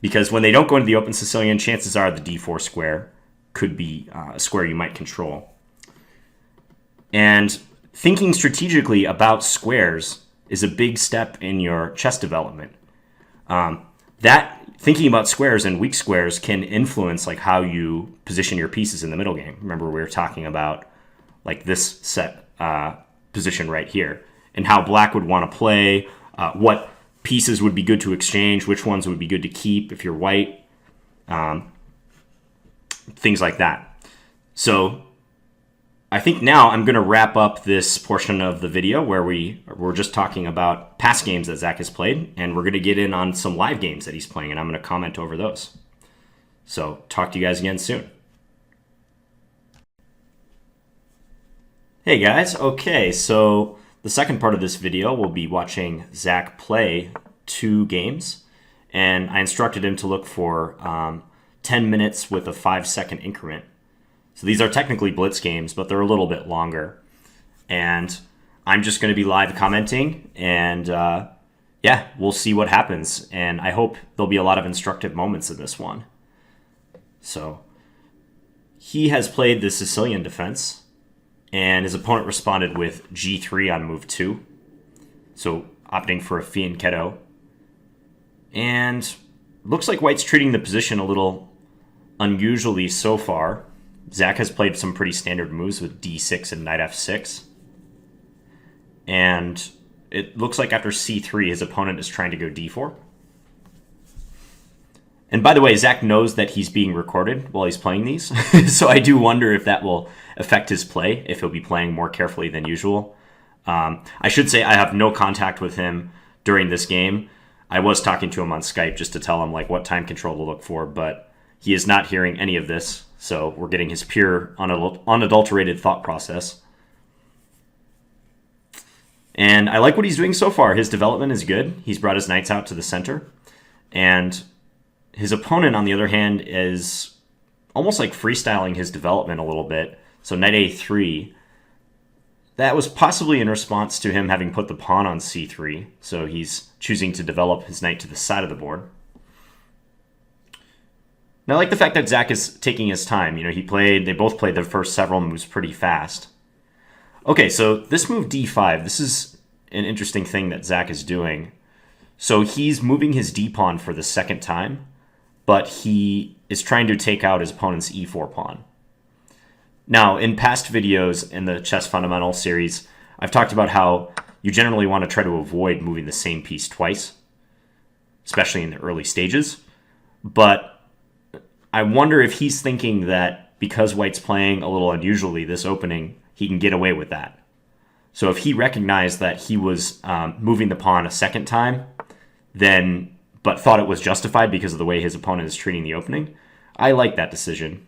Because when they don't go into the open Sicilian, chances are the d4 square could be a square you might control. And thinking strategically about squares is a big step in your chess development. Thinking about squares and weak squares can influence like how you position your pieces in the middle game. Remember, we were talking about like this set position right here and how black would want to play, what pieces would be good to exchange, which ones would be good to keep if you're white, things like that. So I think now I'm going to wrap up this portion of the video where we're just talking about past games that Zach has played, and we're going to get in on some live games that he's playing, and I'm going to comment over those. So talk to you guys again soon. Hey guys, okay, so the second part of this video we'll be watching Zach play 2 games, and I instructed him to look for 10 minutes with a 5-second increment. So these are technically blitz games, but they're a little bit longer. And I'm just going to be live commenting, and yeah, we'll see what happens. And I hope there'll be a lot of instructive moments in this one. So he has played the Sicilian defense, and his opponent responded with g3 on move 2. So opting for a fianchetto. And looks like white's treating the position a little unusually so far. Zach has played some pretty standard moves with d6 and knight f6. And it looks like after c3, his opponent is trying to go d4. And by the way, Zach knows that he's being recorded while he's playing these. So I do wonder if that will affect his play, if he'll be playing more carefully than usual. I should say I have no contact with him during this game. I was talking to him on Skype just to tell him like what time control to look for, but he is not hearing any of this. So we're getting his pure, unadulterated thought process. And I like what he's doing so far. His development is good. He's brought his knights out to the center. And his opponent, on the other hand, is almost like freestyling his development a little bit. So knight a3. That was possibly in response to him having put the pawn on c3. So he's choosing to develop his knight to the side of the board. And I like the fact that Zach is taking his time. You know, they both played their first several moves pretty fast. Okay, so this move d5, this is an interesting thing that Zach is doing. So he's moving his d-pawn for the second time, but he is trying to take out his opponent's e4 pawn. Now, in past videos in the Chess Fundamental series, I've talked about how you generally want to try to avoid moving the same piece twice, especially in the early stages. But I wonder if he's thinking that because white's playing a little unusually this opening, he can get away with that. So if he recognized that he was moving the pawn a second time, but thought it was justified because of the way his opponent is treating the opening, I like that decision.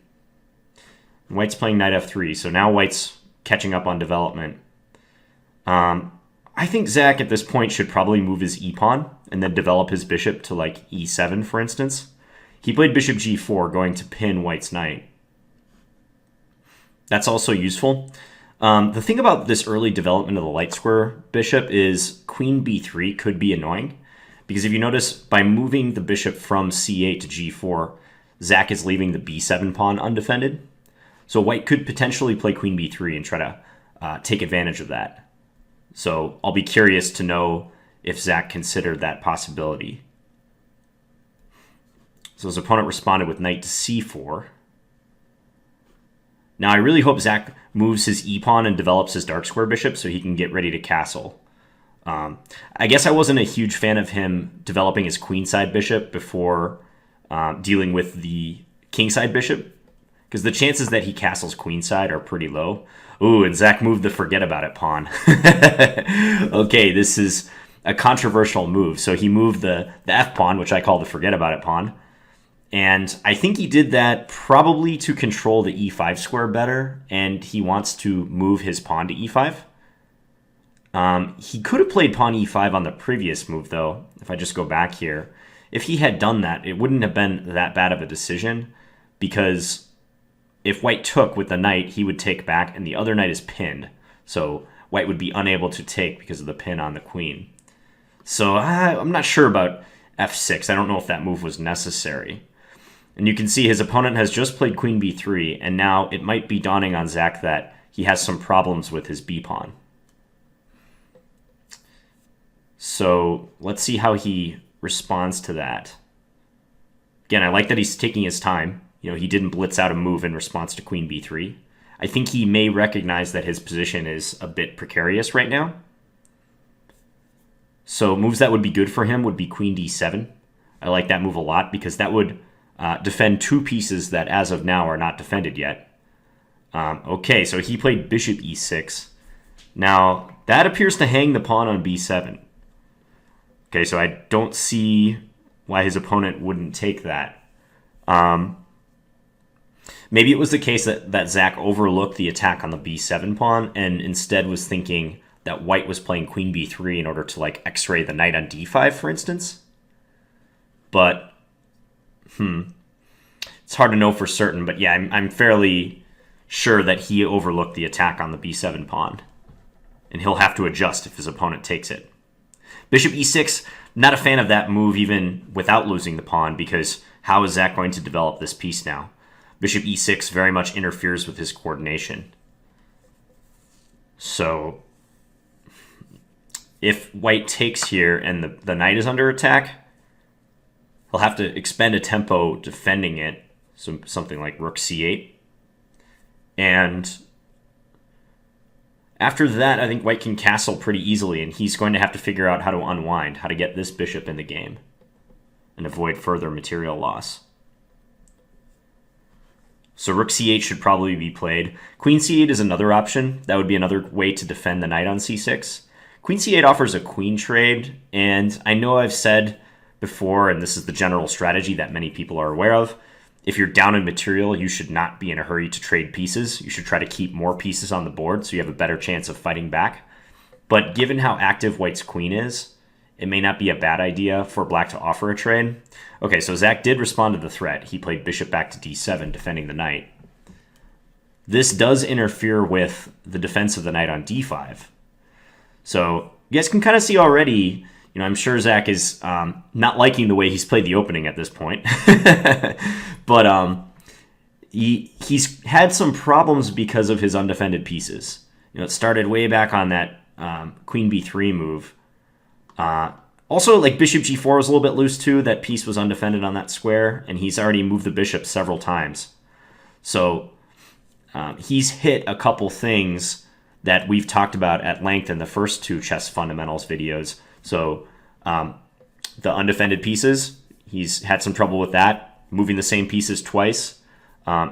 White's playing knight f3, so now white's catching up on development. I think Zach at this point should probably move his e-pawn and then develop his bishop to like e7, for instance. He played bishop g4, going to pin white's knight. That's also useful. The thing about this early development of the light square bishop is queen b3 could be annoying. Because if you notice, by moving the bishop from c8 to g4, Zach is leaving the b7 pawn undefended. So white could potentially play queen b3 and try to take advantage of that. So I'll be curious to know if Zach considered that possibility. So his opponent responded with knight to c4. Now I really hope Zach moves his e-pawn and develops his dark square bishop so he can get ready to castle. I guess I wasn't a huge fan of him developing his queenside bishop before dealing with the kingside bishop, because the chances that he castles queenside are pretty low. Ooh, and Zach moved the forget about it pawn. Okay, this is a controversial move. So he moved the f pawn, which I call the forget about it pawn. And I think he did that probably to control the e5 square better, and he wants to move his pawn to e5. He could have played pawn e5 on the previous move, though, if I just go back here. If he had done that, it wouldn't have been that bad of a decision, because if white took with the knight, he would take back, and the other knight is pinned. So white would be unable to take because of the pin on the queen. So I'm not sure about f6. I don't know if that move was necessary. And you can see his opponent has just played queen b3, and now it might be dawning on Zach that he has some problems with his b-pawn. So let's see how he responds to that. Again, I like that he's taking his time. You know, he didn't blitz out a move in response to queen b3. I think he may recognize that his position is a bit precarious right now. So moves that would be good for him would be queen d7. I like that move a lot because that would defend two pieces that as of now are not defended yet. Okay, so he played bishop e6. Now, that appears to hang the pawn on b7. Okay, so I don't see why his opponent wouldn't take that. Maybe it was the case that Zach overlooked the attack on the b7 pawn and instead was thinking that white was playing queen b3 in order to like x-ray the knight on d5, for instance. But, it's hard to know for certain. But yeah, I'm fairly sure that he overlooked the attack on the b7 pawn. And he'll have to adjust if his opponent takes it. Bishop e6, not a fan of that move even without losing the pawn, because how is Zach going to develop this piece now? Bishop e6 very much interferes with his coordination. So if white takes here and the knight is under attack, he'll have to expend a tempo defending it, so something like rook c8. And after that, I think white can castle pretty easily, and he's going to have to figure out how to unwind, how to get this bishop in the game and avoid further material loss. So rook c8 should probably be played. Queen c8 is another option. That would be another way to defend the knight on c6. Queen c8 offers a queen trade, and I know I've said before, and this is the general strategy that many people are aware of, if you're down in material, you should not be in a hurry to trade pieces. You should try to keep more pieces on the board so you have a better chance of fighting back. But given how active white's queen is, it may not be a bad idea for black to offer a trade. Okay, so Zach did respond to the threat. He played bishop back to d7, defending the knight. This does interfere with the defense of the knight on d5. So you guys can kind of see already, you know, I'm sure Zach is not liking the way he's played the opening at this point. But he's had some problems because of his undefended pieces. You know, it started way back on that queen b3 move. Also, like bishop g4 was a little bit loose too. That piece was undefended on that square, and he's already moved the bishop several times. So he's hit a couple things that we've talked about at length in the first two chess fundamentals videos. So the undefended pieces, he's had some trouble with that, moving the same pieces twice.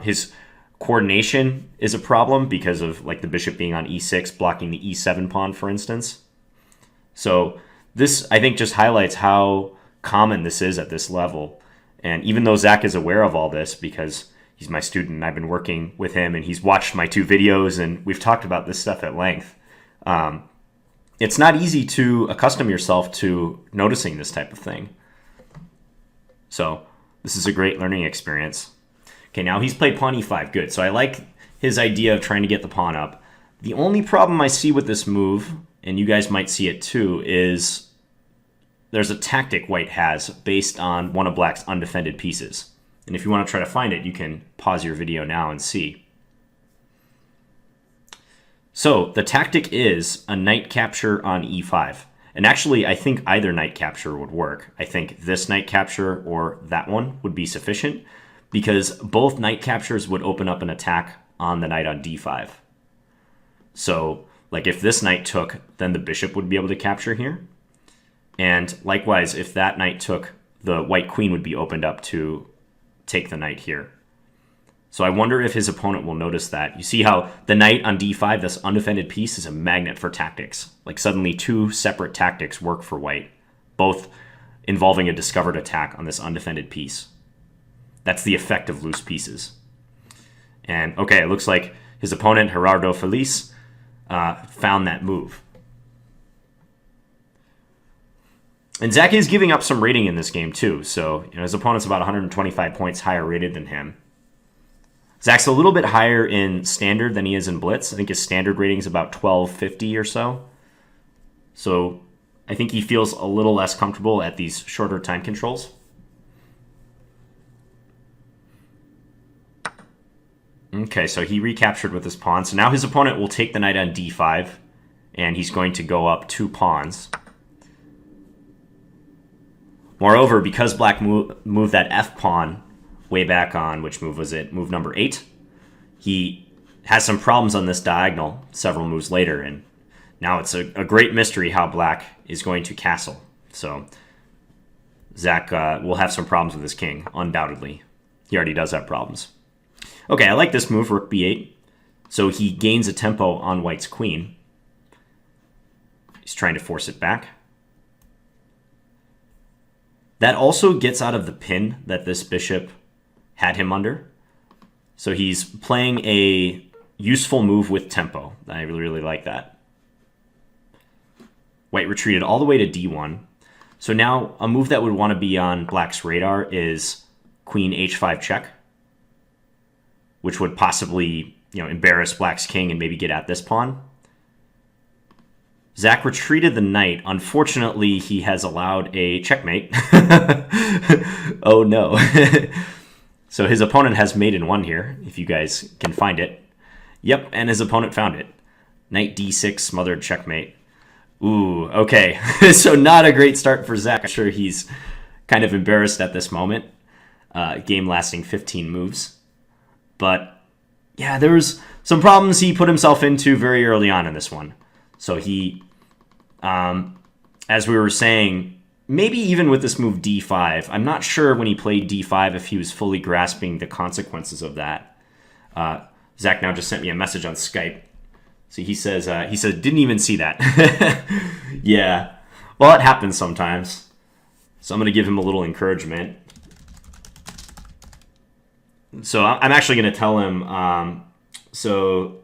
His coordination is a problem because of like the bishop being on e6, blocking the e7 pawn, for instance. So this, I think, just highlights how common this is at this level. And even though Zach is aware of all this because he's my student and I've been working with him and he's watched my two videos and we've talked about this stuff at length, it's not easy to accustom yourself to noticing this type of thing. So this is a great learning experience. Okay, now he's played pawn e5. Good. So I like his idea of trying to get the pawn up. The only problem I see with this move, and you guys might see it too, is there's a tactic white has based on one of black's undefended pieces. And if you want to try to find it, you can pause your video now and see. So the tactic is a knight capture on e5. And actually, I think either knight capture would work. I think this knight capture or that one would be sufficient because both knight captures would open up an attack on the knight on d5. So, like if this knight took, then the bishop would be able to capture here. And likewise, if that knight took, the white queen would be opened up to take the knight here. So I wonder if his opponent will notice that. You see how the knight on d5, this undefended piece, is a magnet for tactics. Like suddenly two separate tactics work for white, both involving a discovered attack on this undefended piece. That's the effect of loose pieces. And okay, it looks like his opponent, Gerardo Feliz, found that move. And Zach is giving up some rating in this game too, so his opponent's about 125 points higher rated than him. Zach's a little bit higher in standard than he is in blitz. I think his standard rating is about 1250 or so. So I think he feels a little less comfortable at these shorter time controls. Okay, so he recaptured with his pawn. So now his opponent will take the knight on d5, and he's going to go up 2 pawns. Moreover, because black moved that f pawn way back on, which move was it? Move number 8. He has some problems on this diagonal several moves later, and now it's a great mystery how black is going to castle. So Zach will have some problems with his king, undoubtedly. He already does have problems. Okay, I like this move, rook b8. So he gains a tempo on white's queen. He's trying to force it back. That also gets out of the pin that this bishop had him under. So he's playing a useful move with tempo. I really, really like that. White retreated all the way to d1. So now a move that would want to be on black's radar is queen h5 check, which would possibly embarrass black's king and maybe get at this pawn. Zach retreated the knight. Unfortunately, he has allowed a checkmate. Oh no. So his opponent has mate in 1 here, if you guys can find it. Yep, and his opponent found it. Knight d6, smothered checkmate. Ooh, okay. So not a great start for Zach. I'm sure he's kind of embarrassed at this moment. Game lasting 15 moves. But yeah, there was some problems he put himself into very early on in this one. So he, as we were saying, maybe even with this move d5, I'm not sure when he played d5 if he was fully grasping the consequences of that. Zach now just sent me a message on Skype. So he said, didn't even see that. Yeah, well, it happens sometimes. So I'm going to give him a little encouragement. So I'm actually going to tell him, so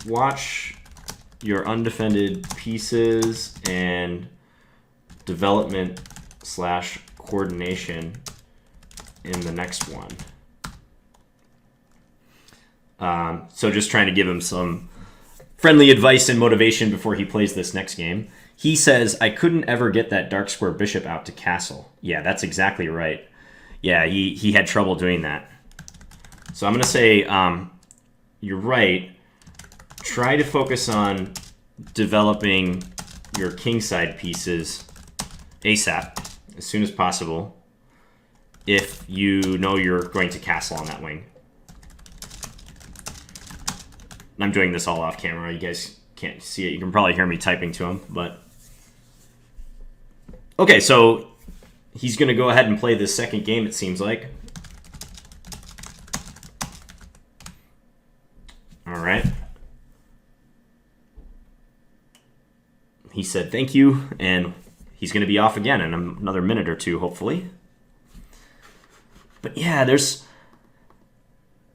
watch your undefended pieces and development / coordination in the next one. So just trying to give him some friendly advice and motivation before he plays this next game. He says, I couldn't ever get that dark square bishop out to castle. Yeah, that's exactly right. Yeah, he had trouble doing that. So I'm going to say, you're right. Try to focus on developing your kingside pieces ASAP, as soon as possible, if you know you're going to castle on that wing. I'm doing this all off camera. You guys can't see it. You can probably hear me typing to him, but... Okay, so he's going to go ahead and play this second game, it seems like. All right. He said thank you, and he's going to be off again in another minute or two, hopefully. But yeah, there's...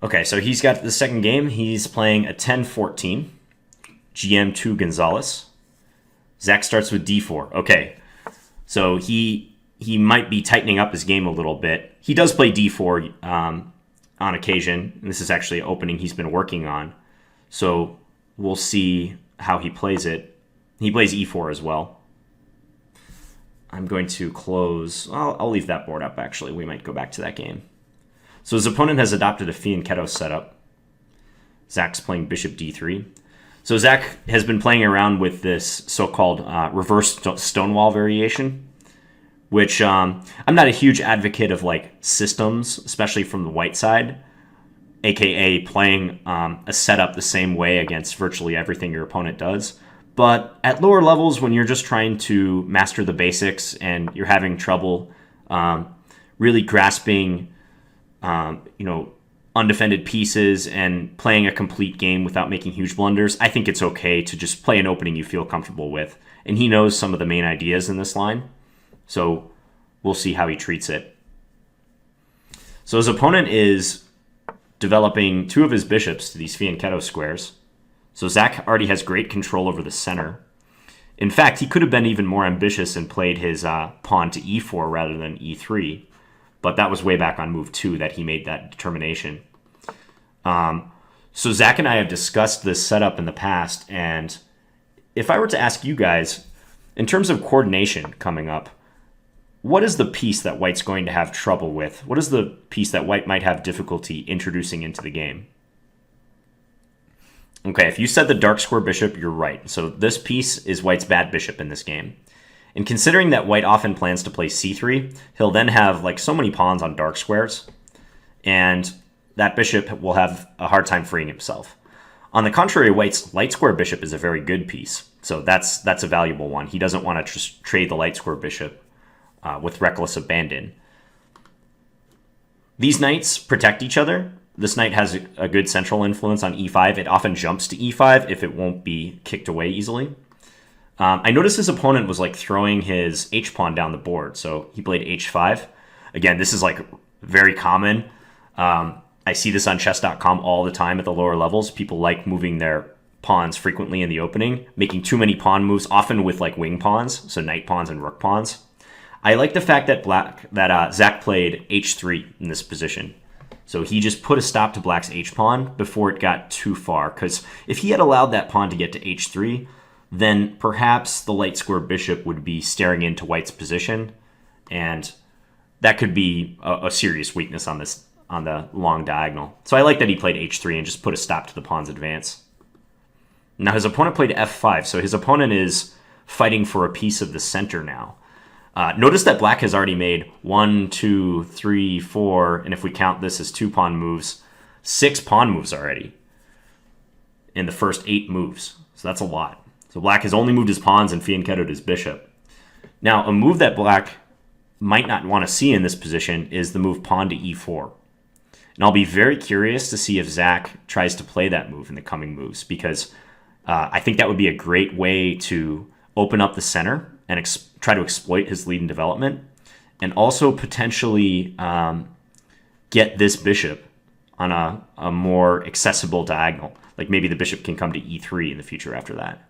Okay, so he's got the second game. He's playing a 10-14, GM2 Gonzalez. Zach starts with d4. Okay, so he might be tightening up his game a little bit. He does play d4 on occasion, and this is actually an opening he's been working on. So we'll see how he plays it. He plays e4 as well. I'm going to close... I'll leave that board up, actually. We might go back to that game. So his opponent has adopted a fianchetto setup. Zach's playing bishop d3. So Zach has been playing around with this so-called reverse stonewall variation, which I'm not a huge advocate of, like, systems, especially from the white side, aka playing a setup the same way against virtually everything your opponent does. But at lower levels, when you're just trying to master the basics and you're having trouble really grasping undefended pieces and playing a complete game without making huge blunders, I think it's okay to just play an opening you feel comfortable with. And he knows some of the main ideas in this line, so we'll see how he treats it. So his opponent is developing two of his bishops to these fianchetto squares. So Zach already has great control over the center. In fact, he could have been even more ambitious and played his pawn to e4 rather than e3, but that was way back on move 2 that he made that determination. So Zach and I have discussed this setup in the past, and if I were to ask you guys, in terms of coordination coming up, what is the piece that White's going to have trouble with? What is the piece that White might have difficulty introducing into the game? Okay, if you said the dark square bishop, you're right. So this piece is White's bad bishop in this game. And considering that White often plans to play c3, he'll then have like so many pawns on dark squares, and that bishop will have a hard time freeing himself. On the contrary, White's light square bishop is a very good piece. So that's a valuable one. He doesn't want to just trade the light square bishop with reckless abandon. These knights protect each other. This knight has a good central influence on e5. It often jumps to e5 if it won't be kicked away easily. I noticed his opponent was like throwing his h-pawn down the board, so he played h5. Again, this is like very common. I see this on chess.com all the time at the lower levels. People like moving their pawns frequently in the opening, making too many pawn moves, often with like wing pawns, so knight pawns and rook pawns. I like the fact that Zach played h3 in this position. So he just put a stop to Black's h-pawn before it got too far, because if he had allowed that pawn to get to h3, then perhaps the light square bishop would be staring into White's position, and that could be a serious weakness on the long diagonal. So I like that he played h3 and just put a stop to the pawn's advance. Now his opponent played f5, so his opponent is fighting for a piece of the center now. Notice that Black has already made 1, 2, 3, 4, and if we count this as 2 pawn moves, 6 pawn moves already in the first 8 moves. So that's a lot. So Black has only moved his pawns and fianchettoed his bishop. Now, a move that Black might not want to see in this position is the move pawn to e4. And I'll be very curious to see if Zach tries to play that move in the coming moves, because I think that would be a great way to open up the center and try to exploit his lead in development, and also potentially get this bishop on a more accessible diagonal. Like maybe the bishop can come to e3 in the future after that.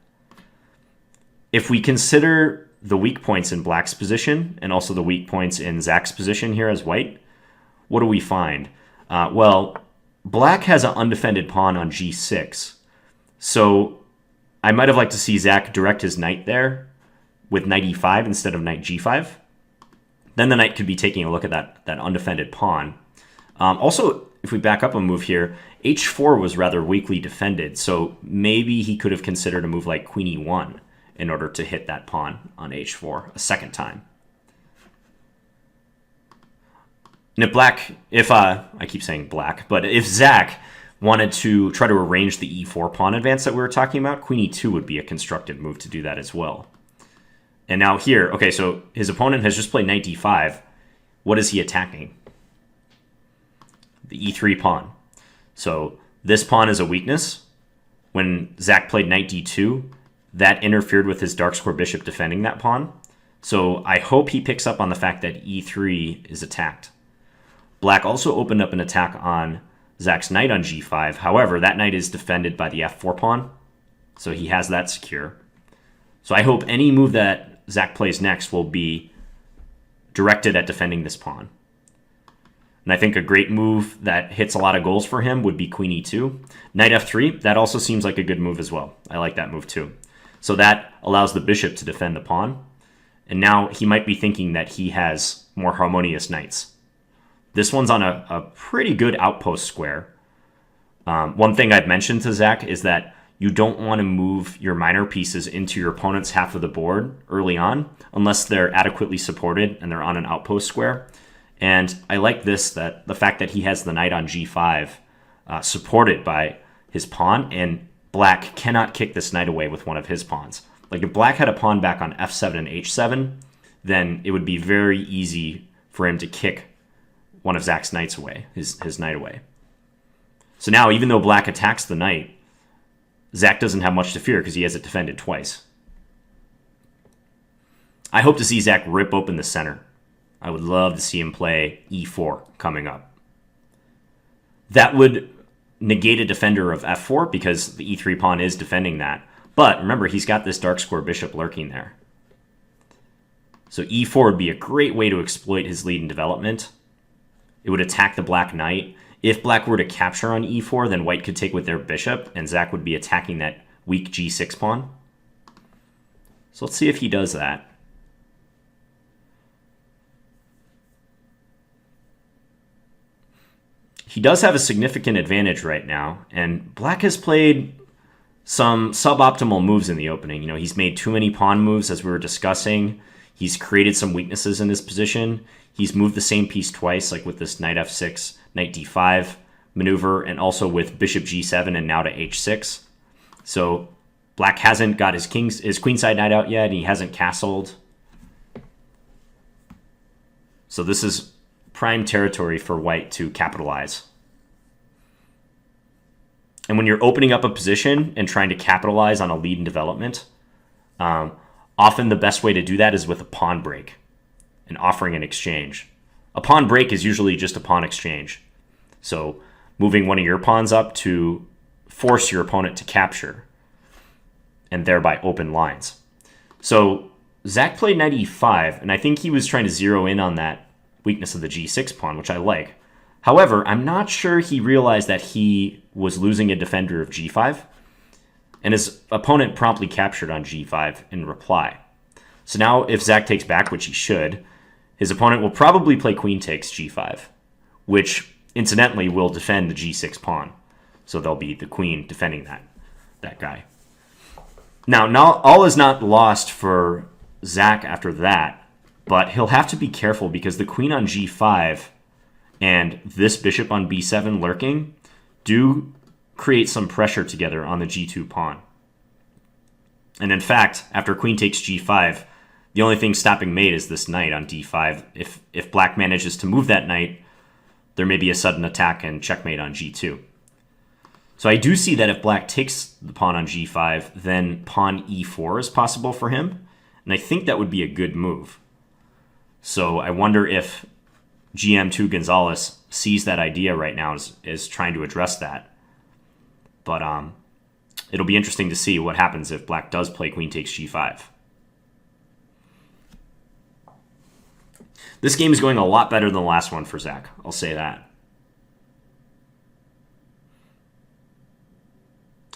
If we consider the weak points in Black's position and also the weak points in Zach's position here as White, what do we find? Well, Black has an undefended pawn on g6. So I might have liked to see Zach direct his knight there with knight e5 instead of knight g5. Then the knight could be taking a look at that undefended pawn. Also, if we back up a move here, h4 was rather weakly defended, so maybe he could have considered a move like queen e1 in order to hit that pawn on h4 a second time. And if I keep saying Black, but if Zach wanted to try to arrange the e4 pawn advance that we were talking about, queen e2 would be a constructive move to do that as well. And now here, okay, so his opponent has just played knight d5. What is he attacking? The e3 pawn. So this pawn is a weakness. When Zach played knight d2, that interfered with his dark square bishop defending that pawn. So I hope he picks up on the fact that e3 is attacked. Black also opened up an attack on Zach's knight on g5. However, that knight is defended by the f4 pawn, so he has that secure. So I hope any move that Zach plays next will be directed at defending this pawn. And I think a great move that hits a lot of goals for him would be queen e2. Knight f3, that also seems like a good move as well. I like that move too. So that allows the bishop to defend the pawn. And now he might be thinking that he has more harmonious knights. This one's on a pretty good outpost square. One thing I've mentioned to Zach is that you don't want to move your minor pieces into your opponent's half of the board early on unless they're adequately supported and they're on an outpost square. And I like that the fact that he has the knight on g5 supported by his pawn, and Black cannot kick this knight away with one of his pawns. Like if Black had a pawn back on f7 and h7, then it would be very easy for him to kick one of Zach's knights away, his knight away. So now, even though Black attacks the knight, Zach doesn't have much to fear because he has it defended twice. I hope to see Zach rip open the center. I would love to see him play e4 coming up. That would negate a defender of f4 because the e3 pawn is defending that. But remember, he's got this dark square bishop lurking there. So e4 would be a great way to exploit his lead in development. It would attack the black knight. If black were to capture on e4, then white could take with their bishop, and Zach would be attacking that weak g6 pawn. So let's see if he does that. He does have a significant advantage right now, and black has played some suboptimal moves in the opening. You know, he's made too many pawn moves, as we were discussing. He's created some weaknesses in his position. He's moved the same piece twice, like with this knight f6, knight d5 maneuver, and also with bishop g7 and now to h6. So black hasn't got his queenside knight out yet, and he hasn't castled. So this is prime territory for white to capitalize. And when you're opening up a position and trying to capitalize on a lead in development, often the best way to do that is with a pawn break and offering an exchange. A pawn break is usually just a pawn exchange. So moving one of your pawns up to force your opponent to capture and thereby open lines. So Zach played knight e5, and I think he was trying to zero in on that weakness of the g6 pawn, which I like. However, I'm not sure he realized that he was losing a defender of g5, and his opponent promptly captured on g5 in reply. So now if Zach takes back, which he should, his opponent will probably play queen takes g5, which incidentally will defend the g6 pawn. So there'll be the queen defending that guy. Now, all is not lost for Zach after that, but he'll have to be careful because the queen on g5 and this bishop on b7 lurking do create some pressure together on the g2 pawn. And in fact, after queen takes g5, the only thing stopping mate is this knight on d5. If black manages to move that knight, there may be a sudden attack and checkmate on g2. So I do see that if black takes the pawn on g5, then pawn e4 is possible for him. And I think that would be a good move. So I wonder if GM2 Gonzalez sees that idea right now is trying to address that. But it'll be interesting to see what happens if black does play queen takes g5. This game is going a lot better than the last one for Zach. I'll say that.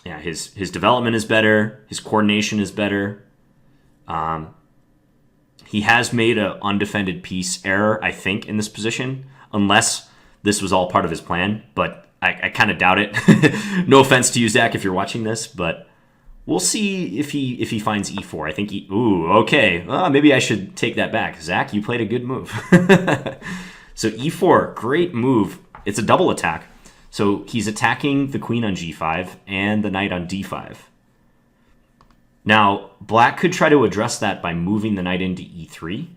Yeah, his development is better. His coordination is better. He has made an undefended piece error, I think, in this position, unless this was all part of his plan. But I kind of doubt it. No offense to you, Zach, if you're watching this, but we'll see if he finds e4. I think ooh, okay. Maybe I should take that back. Zach, you played a good move. So e4, great move. It's a double attack. So he's attacking the queen on g5 and the knight on d5. Now, black could try to address that by moving the knight into e3.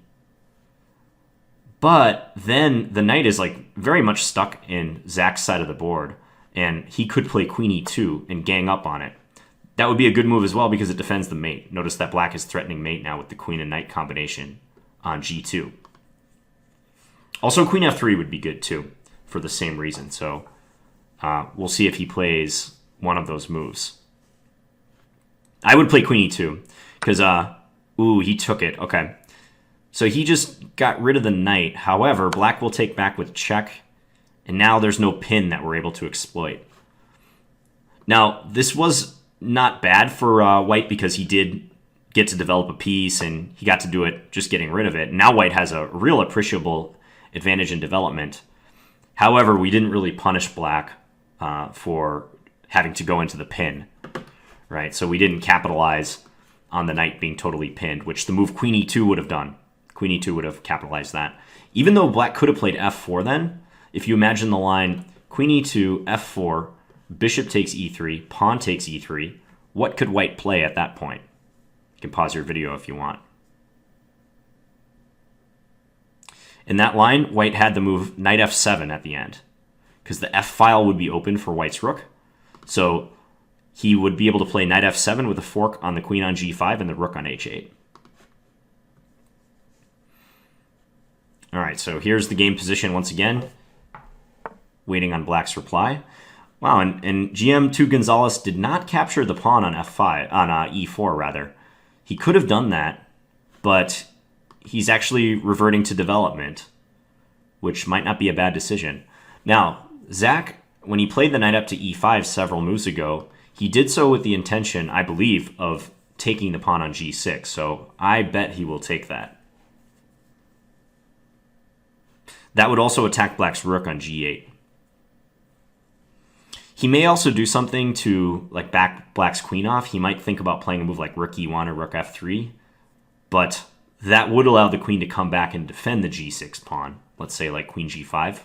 But then the knight is like very much stuck in Zach's side of the board, and he could play queen e2 and gang up on it. That would be a good move as well because it defends the mate. Notice that black is threatening mate now with the queen and knight combination on g2. Also, queen f3 would be good too for the same reason. So we'll see if he plays one of those moves. I would play queen e2 because, ooh, he took it. Okay. So he just got rid of the knight. However, black will take back with check, and now there's no pin that we're able to exploit. Now, this was not bad for white because he did get to develop a piece, and he got to do it just getting rid of it. Now white has a real appreciable advantage in development. However, we didn't really punish black for having to go into the pin. Right, so we didn't capitalize on the knight being totally pinned, which the move queen e2 would have done. Queen e2 would have capitalized that. Even though black could have played f4 then, if you imagine the line queen e2, f4, bishop takes e3, pawn takes e3, what could white play at that point? You can pause your video if you want. In that line, white had the move knight f7 at the end, because the f file would be open for white's rook. So he would be able to play knight f7 with a fork on the queen on g5 and the rook on h8. All right, so here's the game position once again. waiting on black's reply. Wow, and GM2 Gonzalez did not capture the pawn on f5, on e4 rather. He could have done that, but he's actually reverting to development, which might not be a bad decision. Now, Zach, when he played the knight up to e5 several moves ago, he did so with the intention, I believe, of taking the pawn on g6, so I bet he will take that. That would also attack black's rook on g8. He may also do something to like back black's queen off. He might think about playing a move like rook e1 or rook f3, but that would allow the queen to come back and defend the g6 pawn. Let's say like queen g5.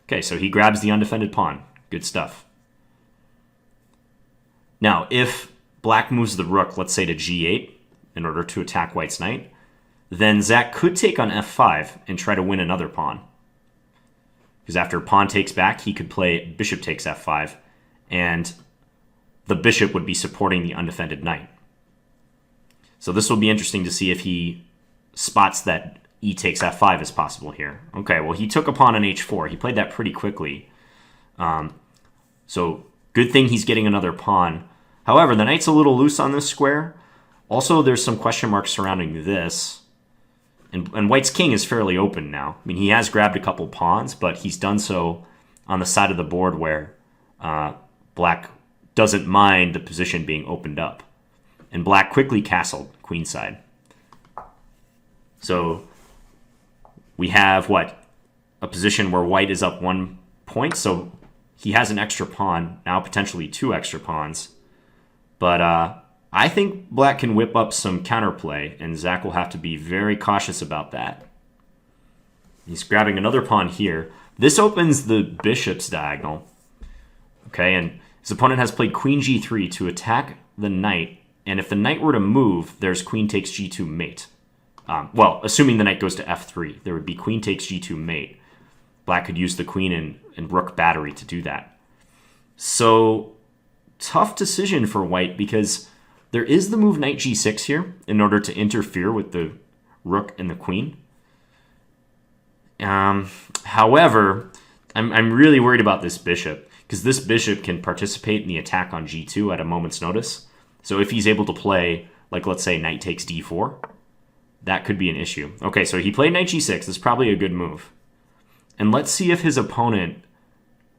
Okay, so he grabs the undefended pawn. Good stuff. Now, if black moves the rook, let's say to g8, in order to attack white's knight, then Zach could take on f5 and try to win another pawn. Because after pawn takes back, he could play bishop takes f5, and the bishop would be supporting the undefended knight. So this will be interesting to see if he spots that e takes f5 is possible here. Okay, well, he took a pawn on h4. He played that pretty quickly. So good thing he's getting another pawn. However, the knight's a little loose on this square. Also, there's some question marks surrounding this. And white's king is fairly open now. I mean, he has grabbed a couple pawns, but he's done so on the side of the board where black doesn't mind the position being opened up. And black quickly castled queenside. So we have, what? A position where white is up 1 point, so he has an extra pawn, now potentially 2 extra pawns. But I think black can whip up some counterplay, and Zach will have to be very cautious about that. He's grabbing another pawn here. This opens the bishop's diagonal. Okay, and his opponent has played queen g3 to attack the knight, and if the knight were to move, there's queen takes g2 mate. Well, assuming the knight goes to f3, there would be queen takes g2 mate. Black could use the queen and rook battery to do that. So, tough decision for white because there is the move knight g6 here in order to interfere with the rook and the queen. However, I'm really worried about this bishop because this bishop can participate in the attack on g2 at a moment's notice. So if he's able to play, like let's say knight takes d4, that could be an issue. Okay, so he played knight g6. That's probably a good move. And let's see if his opponent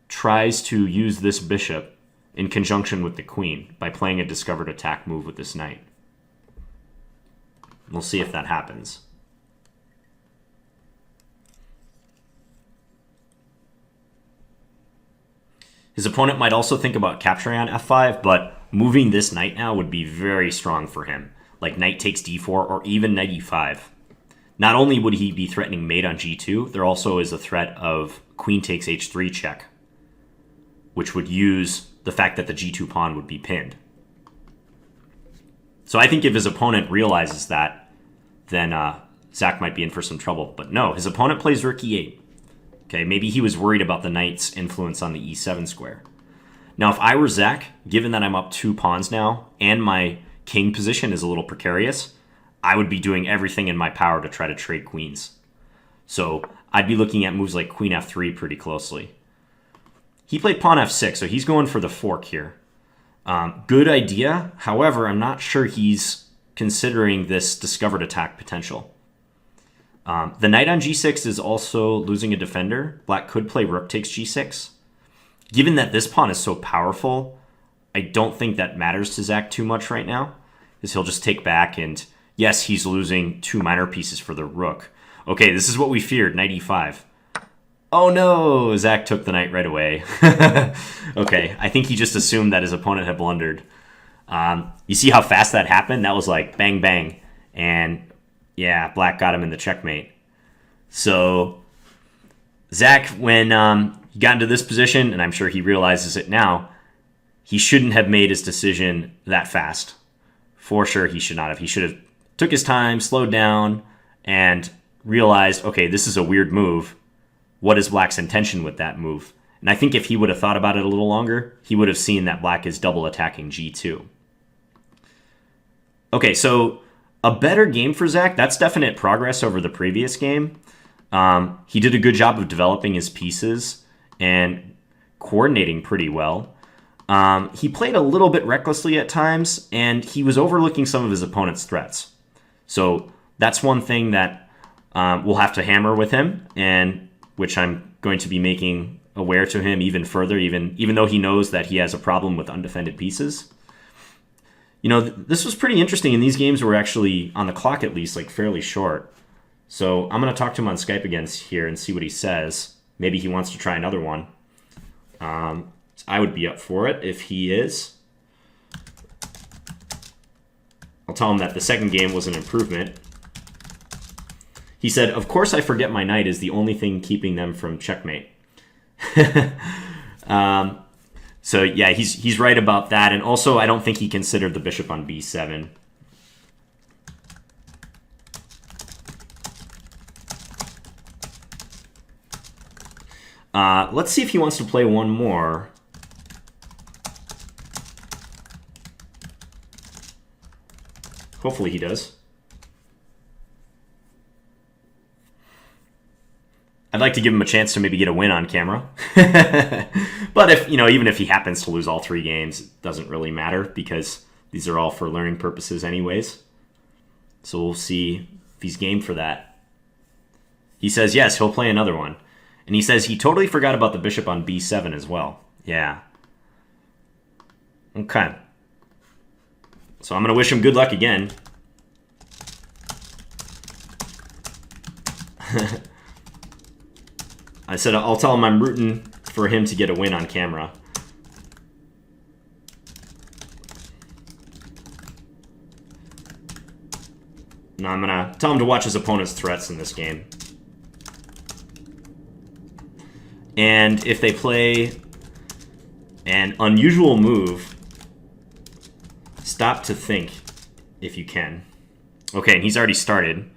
tries to use this bishop in conjunction with the queen by playing a discovered attack move with this knight. We'll see if that happens. His opponent might also think about capturing on f5, but moving this knight now would be very strong for him, like knight takes d4 or even knight e5. Not only would he be threatening mate on g2, there also is a threat of queen takes h3 check, which would use the fact that the g2 pawn would be pinned. So I think if his opponent realizes that, then Zach might be in for some trouble. But no, his opponent plays rook e8. Okay, maybe he was worried about the knight's influence on the e7 square. Now, if I were Zach, given that I'm up 2 pawns now, and my king position is a little precarious, I would be doing everything in my power to try to trade queens. So I'd be looking at moves like queen f3 pretty closely. He played pawn f6, so he's going for the fork here. Good idea. However, I'm not sure he's considering this discovered attack potential. The knight on g6 is also losing a defender. Black could play rook takes g6. Given that this pawn is so powerful, I don't think that matters to Zach too much right now, because he'll just take back, and yes, he's losing 2 minor pieces for the rook. Okay, this is what we feared, knight e5. Oh no, Zach took the knight right away. Okay, I think he just assumed that his opponent had blundered. You see how fast that happened? That was like bang, bang. And yeah, black got him in the checkmate. So Zach, when he got into this position, and I'm sure he realizes it now, he shouldn't have made his decision that fast. For sure, he should not have. He should have took his time, slowed down, and realized, okay, this is a weird move. What is black's intention with that move? And I think if he would have thought about it a little longer, he would have seen that black is double attacking g2. Okay, so a better game for Zach. That's definite progress over the previous game. He did a good job of developing his pieces and coordinating pretty well. He played a little bit recklessly at times, and he was overlooking some of his opponent's threats. So that's one thing that we'll have to hammer with him, and which I'm going to be making aware to him even further, even though he knows that he has a problem with undefended pieces. You know, this was pretty interesting, and these games were actually, on the clock at least, like fairly short. So I'm going to talk to him on Skype again here and see what he says. Maybe he wants to try another one. I would be up for it if he is. I'll tell him that the second game was an improvement. He said, "Of course I forget my knight is the only thing keeping them from checkmate." So yeah, he's right about that. And also, I don't think he considered the bishop on b7. Let's see if he wants to play one more. Hopefully he does. I'd like to give him a chance to maybe get a win on camera. But if, even if he happens to lose all 3 games, it doesn't really matter because these are all for learning purposes anyways. So we'll see if he's game for that. He says yes, he'll play another one. And he says he totally forgot about the bishop on b7 as well. Yeah. Okay. So I'm going to wish him good luck again. I said I'll tell him I'm rooting for him to get a win on camera. Now I'm going to tell him to watch his opponent's threats in this game. And if they play an unusual move, stop to think if you can. Okay, and he's already started.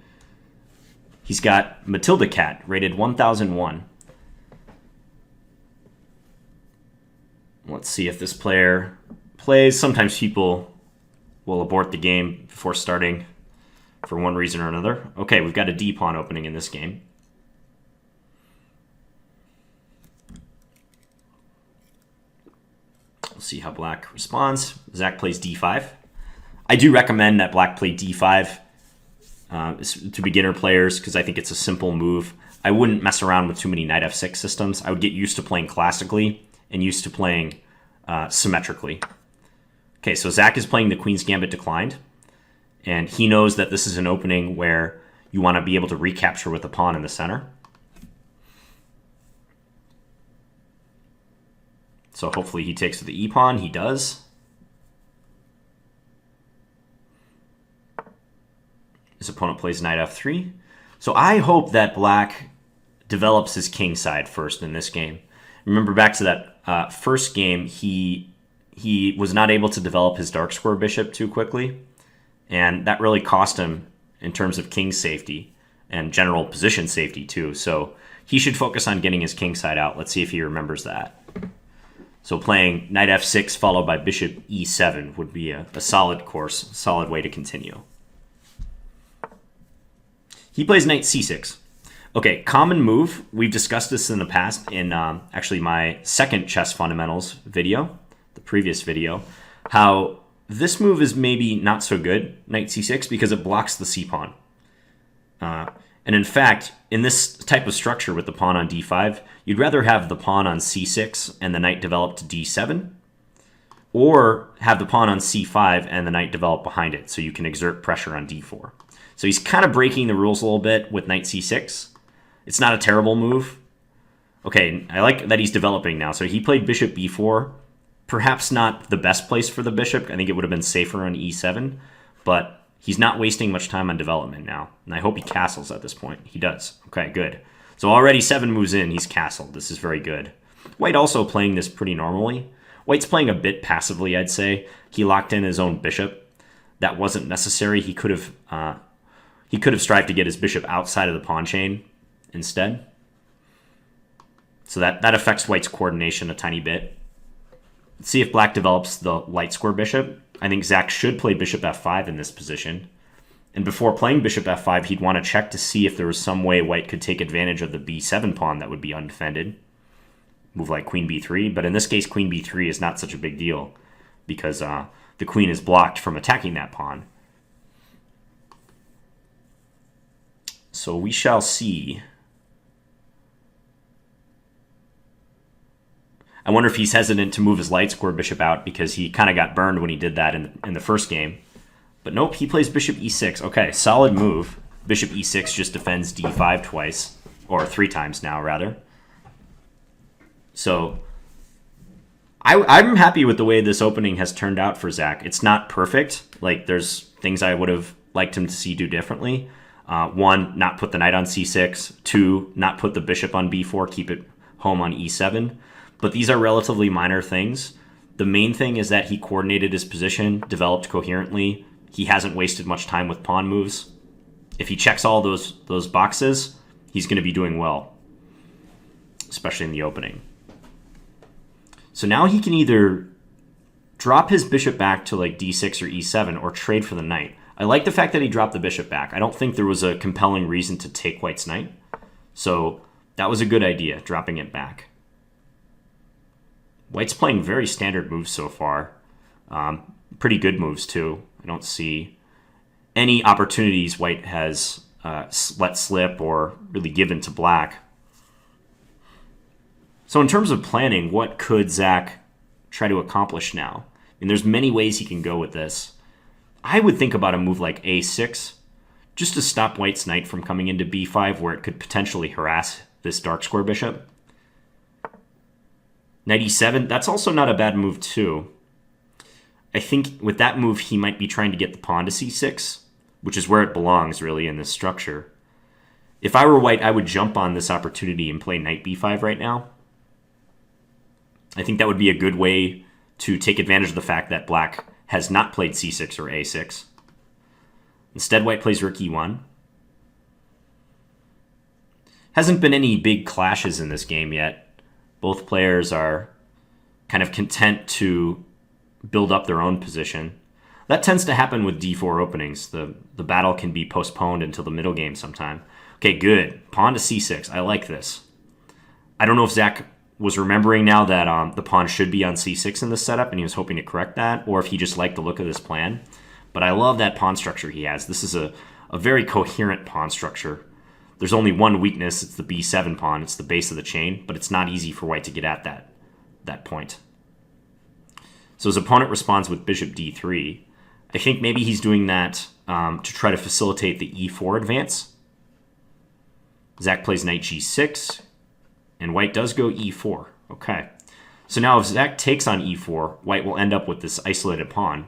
He's got Matilda Cat, rated 1001. Let's see if this player plays. Sometimes people will abort the game before starting for one reason or another. Okay, we've got a d-pawn opening in this game. We'll see how black responds. Zach plays d5. I do recommend that black play d5 to beginner players because I think it's a simple move. I wouldn't mess around with too many knight f6 systems. I would get used to playing classically and used to playing symmetrically. Okay, so Zach is playing the Queen's Gambit declined, and he knows that this is an opening where you want to be able to recapture with the pawn in the center. So hopefully he takes with the e-pawn. He does. His opponent plays knight f3. So I hope that black develops his king side first in this game. Remember back to that first game, he was not able to develop his dark square bishop too quickly, and that really cost him in terms of king safety and general position safety too. So he should focus on getting his king side out. Let's see if he remembers that. So playing knight f6 followed by bishop e7 would be a solid course, a solid way to continue. He plays knight c6. Okay, common move. We've discussed this in the past in actually my second chess fundamentals video, the previous video, how this move is maybe not so good, knight c6, because it blocks the c-pawn. And in fact, in this type of structure with the pawn on d5, you'd rather have the pawn on c6 and the knight develop to d7, or have the pawn on c5 and the knight develop behind it so you can exert pressure on d4. So he's kind of breaking the rules a little bit with knight c6. It's not a terrible move. Okay, I like that he's developing now. So he played bishop b4. Perhaps not the best place for the bishop. I think it would have been safer on e7. But he's not wasting much time on development now. And I hope he castles at this point. He does. Okay, good. So already 7 moves in, he's castled. This is very good. White also playing this pretty normally. White's playing a bit passively, I'd say. He locked in his own bishop. That wasn't necessary. He could have strived to get his bishop outside of the pawn chain instead. So that affects White's coordination a tiny bit. Let's see if Black develops the light square bishop. I think Zach should play bishop f5 in this position. And before playing bishop f5, he'd want to check to see if there was some way White could take advantage of the b7 pawn that would be undefended. move like queen b3, but in this case, queen b3 is not such a big deal because the queen is blocked from attacking that pawn. So we shall see. I wonder if he's hesitant to move his light square bishop out because he kind of got burned when he did that in the first game. But nope, he plays bishop e6. Okay, solid move. Bishop e6 just defends d5 twice, or 3 times now, rather. So I'm happy with the way this opening has turned out for Zach. It's not perfect. Like, there's things I would have liked him to see do differently. 1, not put the knight on c6. 2, not put the bishop on b4, keep it home on e7. But these are relatively minor things. The main thing is that he coordinated his position, developed coherently. He hasn't wasted much time with pawn moves. If he checks all those boxes, he's going to be doing well, especially in the opening. So now he can either drop his bishop back to like d6 or e7 or trade for the knight. I like the fact that he dropped the bishop back. I don't think there was a compelling reason to take white's knight. So that was a good idea, dropping it back. White's playing very standard moves so far. Pretty good moves, too. I don't see any opportunities white has let slip or really given to black. So in terms of planning, what could Zach try to accomplish now? I mean, there's many ways he can go with this. I would think about a move like a6, just to stop white's knight from coming into b5, where it could potentially harass this dark square bishop. Knight e7, that's also not a bad move too. I think with that move, he might be trying to get the pawn to c6, which is where it belongs, really, in this structure. If I were white, I would jump on this opportunity and play knight b5 right now. I think that would be a good way to take advantage of the fact that black has not played c6 or a6. Instead, white plays rook e1. Hasn't been any big clashes in this game yet. Both players are kind of content to build up their own position. That tends to happen with d4 openings. The battle can be postponed until the middle game sometime. Okay, good. Pawn to c6. I like this. I don't know if Zach was remembering now that the pawn should be on c6 in this setup, and he was hoping to correct that, or if he just liked the look of this plan. But I love that pawn structure he has. This is a very coherent pawn structure. There's only one weakness. It's the b7 pawn. It's the base of the chain, but it's not easy for white to get at that point. So his opponent responds with bishop d3. I think maybe he's doing that to try to facilitate the e4 advance. Zach plays knight g6, and white does go e4. Okay. So now if Zach takes on e4, white will end up with this isolated pawn,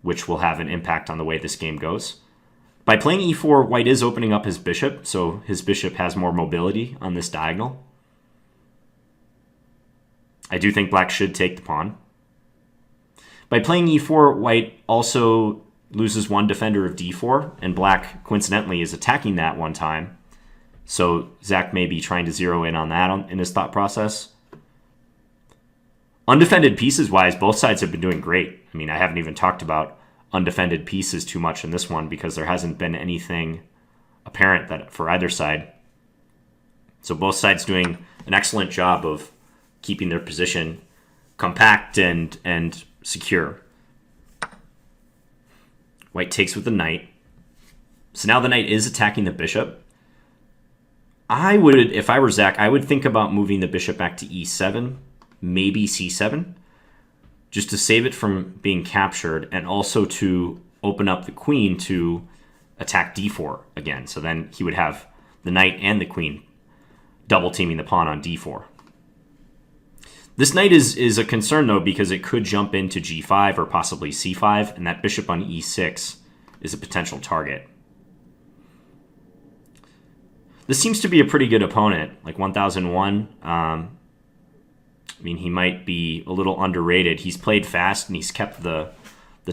which will have an impact on the way this game goes. By playing e4, white is opening up his bishop, so his bishop has more mobility on this diagonal. I do think black should take the pawn. By playing e4, white also loses one defender of d4, and black, coincidentally, is attacking that one time. So Zach may be trying to zero in on that in his thought process. Undefended pieces-wise, both sides have been doing great. I mean, I haven't even talked about undefended pieces too much in this one because there hasn't been anything apparent that for either side. So both sides doing an excellent job of keeping their position compact and secure. White takes with the knight. So now the knight is attacking the bishop. I would, if I were Zach, I would think about moving the bishop back to e7, maybe c7, just to save it from being captured and also to open up the queen to attack d4 again. So then he would have the knight and the queen double teaming the pawn on d4. This knight is a concern, though, because it could jump into g5 or possibly c5, and that bishop on e6 is a potential target. This seems to be a pretty good opponent, like 1001. I mean, he might be a little underrated. He's played fast, and he's kept the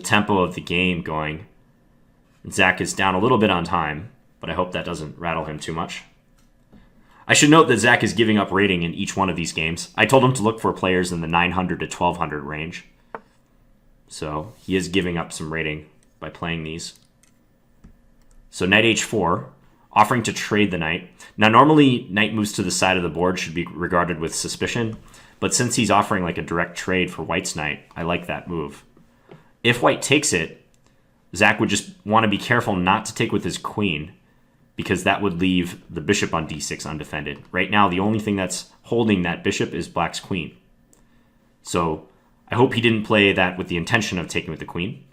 tempo of the game going. Zach is down a little bit on time, but I hope that doesn't rattle him too much. I should note that Zach is giving up rating in each one of these games. I told him to look for players in the 900 to 1200 range. So he is giving up some rating by playing these. So knight h4. offering to trade the knight. Now, normally, knight moves to the side of the board should be regarded with suspicion, but since he's offering like a direct trade for white's knight, I like that move. If white takes it, Zach would just want to be careful not to take with his queen, because that would leave the bishop on d6 undefended. Right now, the only thing that's holding that bishop is black's queen. So I hope he didn't play that with the intention of taking with the queen.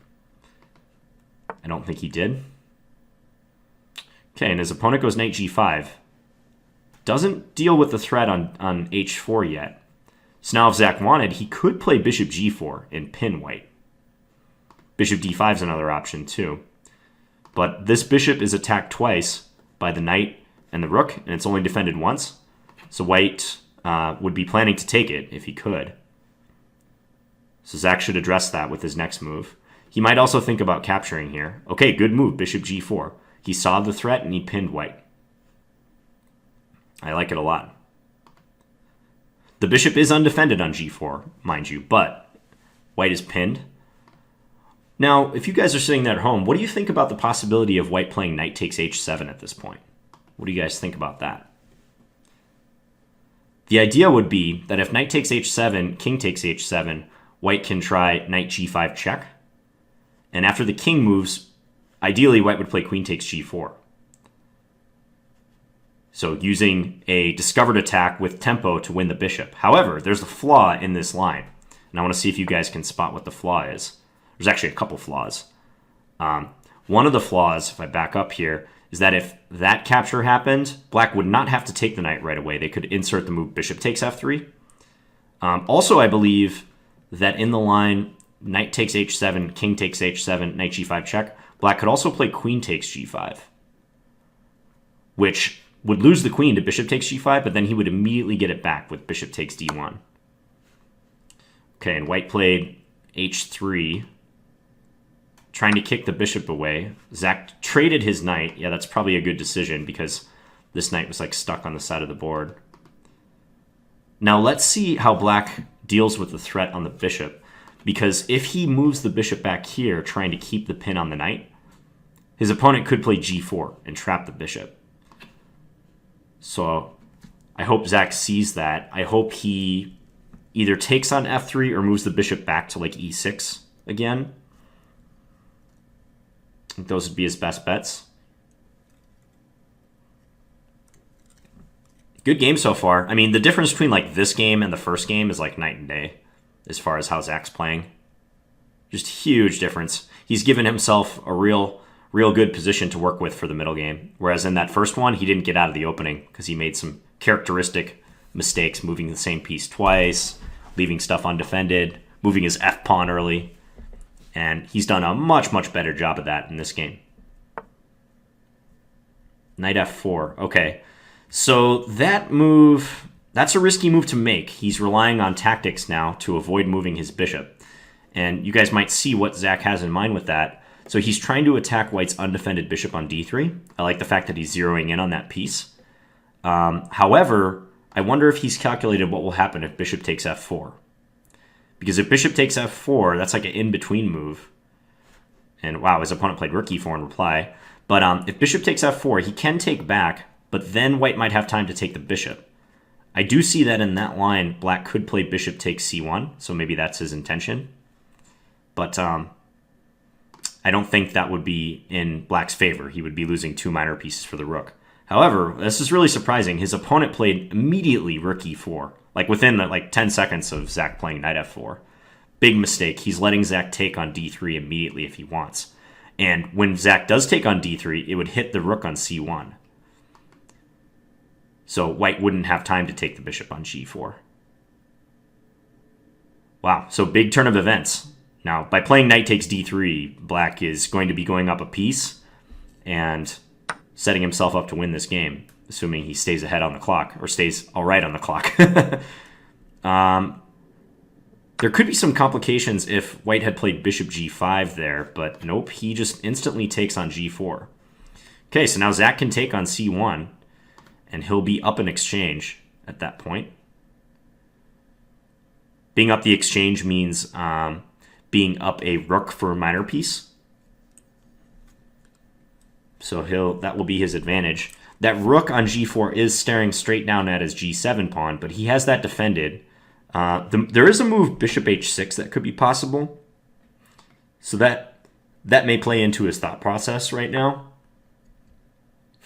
I don't think he did. Okay, and his opponent goes knight g5. Doesn't deal with the threat on h4 yet. So now if Zach wanted, he could play bishop g4 and pin white. Bishop d5 is another option too. But this bishop is attacked twice by the knight and the rook, and it's only defended once. So white would be planning to take it if he could. So Zach should address that with his next move. He might also think about capturing here. Okay, good move, bishop g4. He saw the threat and he pinned white. I like it a lot. The bishop is undefended on g4, mind you, but white is pinned. Now, if you guys are sitting there at home, what do you think about the possibility of white playing knight takes h7 at this point? What do you guys think about that? The idea would be that if knight takes h7, king takes h7, white can try knight g5 check. And after the king moves, ideally white would play queen takes g4. So using a discovered attack with tempo to win the bishop. However, there's a flaw in this line. And I want to see if you guys can spot what the flaw is. There's actually a couple flaws. One of the flaws, if I back up here, is that if that capture happened, black would not have to take the knight right away. They could insert the move bishop takes f3. Also, I believe that in the line, knight takes h7, king takes h7, knight g5 check, black could also play queen takes g5, which would lose the queen to bishop takes g5, but then he would immediately get it back with bishop takes d1. Okay, and white played h3, trying to kick the bishop away. Zach traded his knight. Yeah, that's probably a good decision because this knight was like stuck on the side of the board. Now let's see how black deals with the threat on the bishop, because if he moves the bishop back here trying to keep the pin on the knight, his opponent could play g4 and trap the bishop. So I hope Zach sees that. I hope he either takes on f3 or moves the bishop back to like e6 again. I think those would be his best bets. Good game so far. I mean, the difference between like this game and the first game is like night and day as far as how Zach's playing. Just huge difference. He's given himself a real good position to work with for the middle game. Whereas in that first one, he didn't get out of the opening because he made some characteristic mistakes, moving the same piece twice, leaving stuff undefended, moving his f-pawn early. And he's done a much, much better job of that in this game. Knight f4. Okay. So that move, that's a risky move to make. He's relying on tactics now to avoid moving his bishop. And you guys might see what Zach has in mind with that. So he's trying to attack white's undefended bishop on d3. I like the fact that he's zeroing in on that piece. However, I wonder if he's calculated what will happen if bishop takes f4. Because if bishop takes f4, that's like an in-between move. And wow, his opponent played rook e4 in reply. But if bishop takes f4, he can take back, but then white might have time to take the bishop. I do see that in that line, black could play bishop takes c1, so maybe that's his intention. But I don't think that would be in black's favor. He would be losing two minor pieces for the rook. However, this is really surprising. His opponent played immediately rook e4, like within like 10 seconds of Zach playing knight f4. Big mistake. He's letting Zach take on d3 immediately if he wants. And when Zach does take on d3, it would hit the rook on c1. So white wouldn't have time to take the bishop on g4. Wow, so big turn of events. Now, by playing knight takes d3, black is going to be going up a piece and setting himself up to win this game, assuming he stays ahead on the clock, or stays all right on the clock. There could be some complications if white had played bishop g5 there, but nope, he just instantly takes on g4. Okay, so now Zach can take on c1, and he'll be up an exchange at that point. Being up the exchange means being up a rook for a minor piece. So that will be his advantage. That rook on g4 is staring straight down at his g7 pawn, but he has that defended. There is a move bishop h6 that could be possible. So that may play into his thought process right now.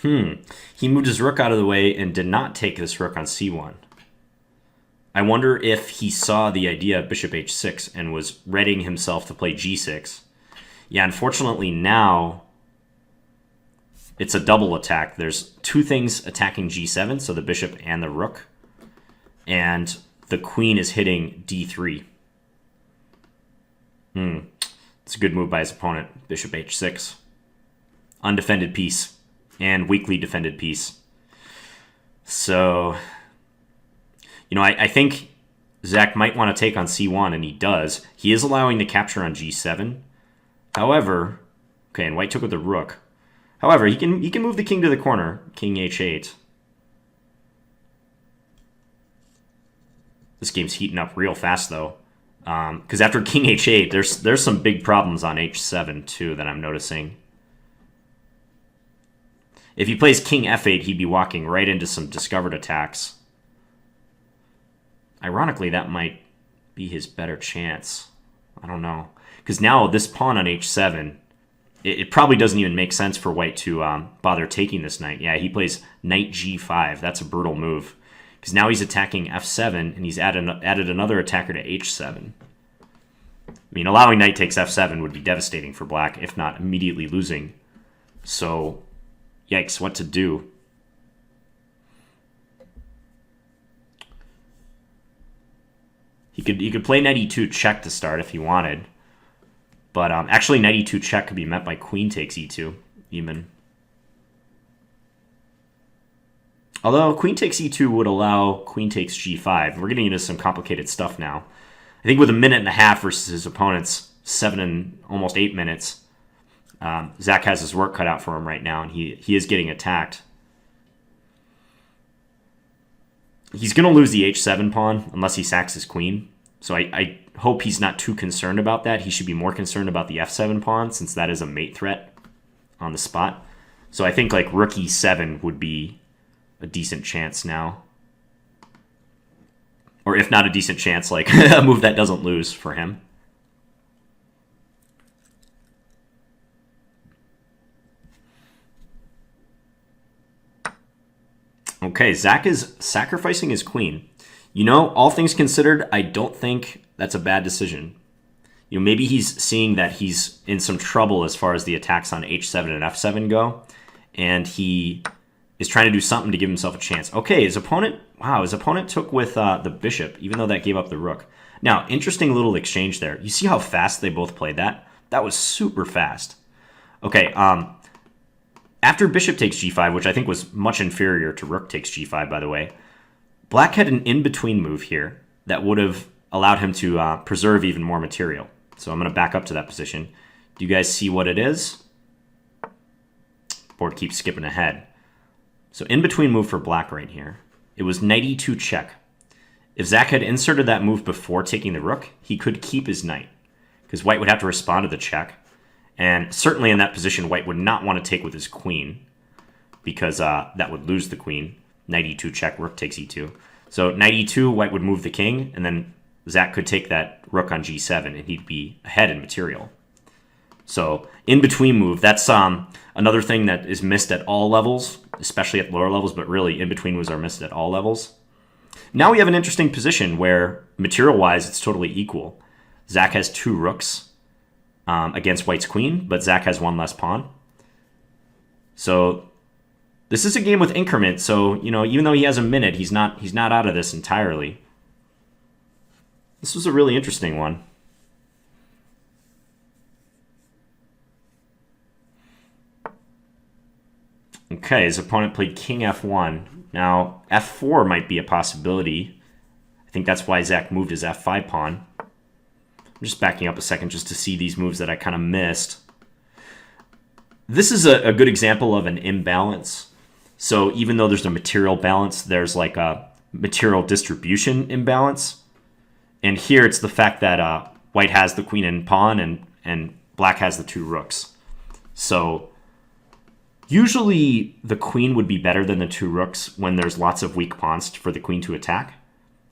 He moved his rook out of the way and did not take this rook on c1. I wonder if he saw the idea of bishop h6 and was readying himself to play g6. Yeah, unfortunately now it's a double attack. There's two things attacking g7, so the bishop and the rook. And the queen is hitting d3. It's a good move by his opponent. Bishop h6. Undefended piece. And weakly defended piece. So, I think Zach might want to take on c1, and he does. He is allowing the capture on g7. However, okay, and white took with the rook. However, he can move the king to the corner. King h8. This game's heating up real fast, though. Because after king h8, there's some big problems on h7, too, that I'm noticing. If he plays king f8, he'd be walking right into some discovered attacks. Ironically, that might be his better chance. I don't know. Because now this pawn on h7, it probably doesn't even make sense for white to bother taking this knight. Yeah, he plays knight g5. That's a brutal move. Because now he's attacking f7, and he's added another attacker to h7. I mean, allowing knight takes f7 would be devastating for black, if not immediately losing. So, yikes, what to do? He could play knight e2 check to start if he wanted. But actually, knight e2 check could be met by queen takes e2, even. Although queen takes e2 would allow queen takes g5. We're getting into some complicated stuff now. I think with a minute and a half versus his opponent's 7 and almost 8 minutes, Zach has his work cut out for him right now, and he is getting attacked. He's going to lose the h7 pawn unless he sacks his queen. So I hope he's not too concerned about that. He should be more concerned about the f7 pawn, since that is a mate threat on the spot. So I think like rook e7 would be a decent chance now. Or if not a decent chance, like a move that doesn't lose for him. Okay, Zach is sacrificing his queen. All things considered, I don't think that's a bad decision. Maybe he's seeing that he's in some trouble as far as the attacks on h7 and f7 go, and he is trying to do something to give himself a chance. Okay, his opponent took with the bishop, even though that gave up the rook. Now, interesting little exchange there. You see how fast they both played that? That was super fast. Okay, after bishop takes g5, which I think was much inferior to rook takes g5, by the way, black had an in-between move here that would have allowed him to preserve even more material. So I'm going to back up to that position. Do you guys see what it is? Board keeps skipping ahead. So in-between move for black right here. It was knight e2 check. If Zach had inserted that move before taking the rook, he could keep his knight, because white would have to respond to the check. And certainly in that position, white would not want to take with his queen, because that would lose the queen. Knight e2 check, rook takes e2. So knight e2, white would move the king, and then Zach could take that rook on g7, and he'd be ahead in material. So in-between move, that's another thing that is missed at all levels, especially at lower levels, but really in-between moves are missed at all levels. Now we have an interesting position where, material-wise, it's totally equal. Zach has 2 rooks against white's queen, but Zach has 1 less pawn. So this is a game with increment, so even though he has a minute, he's not out of this entirely. This was a really interesting one. Okay, his opponent played king f1. Now, f4 might be a possibility. I think that's why Zach moved his f5 pawn. I'm just backing up a second just to see these moves that I kind of missed. This is a good example of an imbalance. So even though there's a material balance, there's like a material distribution imbalance. And here it's the fact that white has the queen and pawn and black has the 2 rooks. So Usually the queen would be better than the two rooks when there's lots of weak pawns for the queen to attack,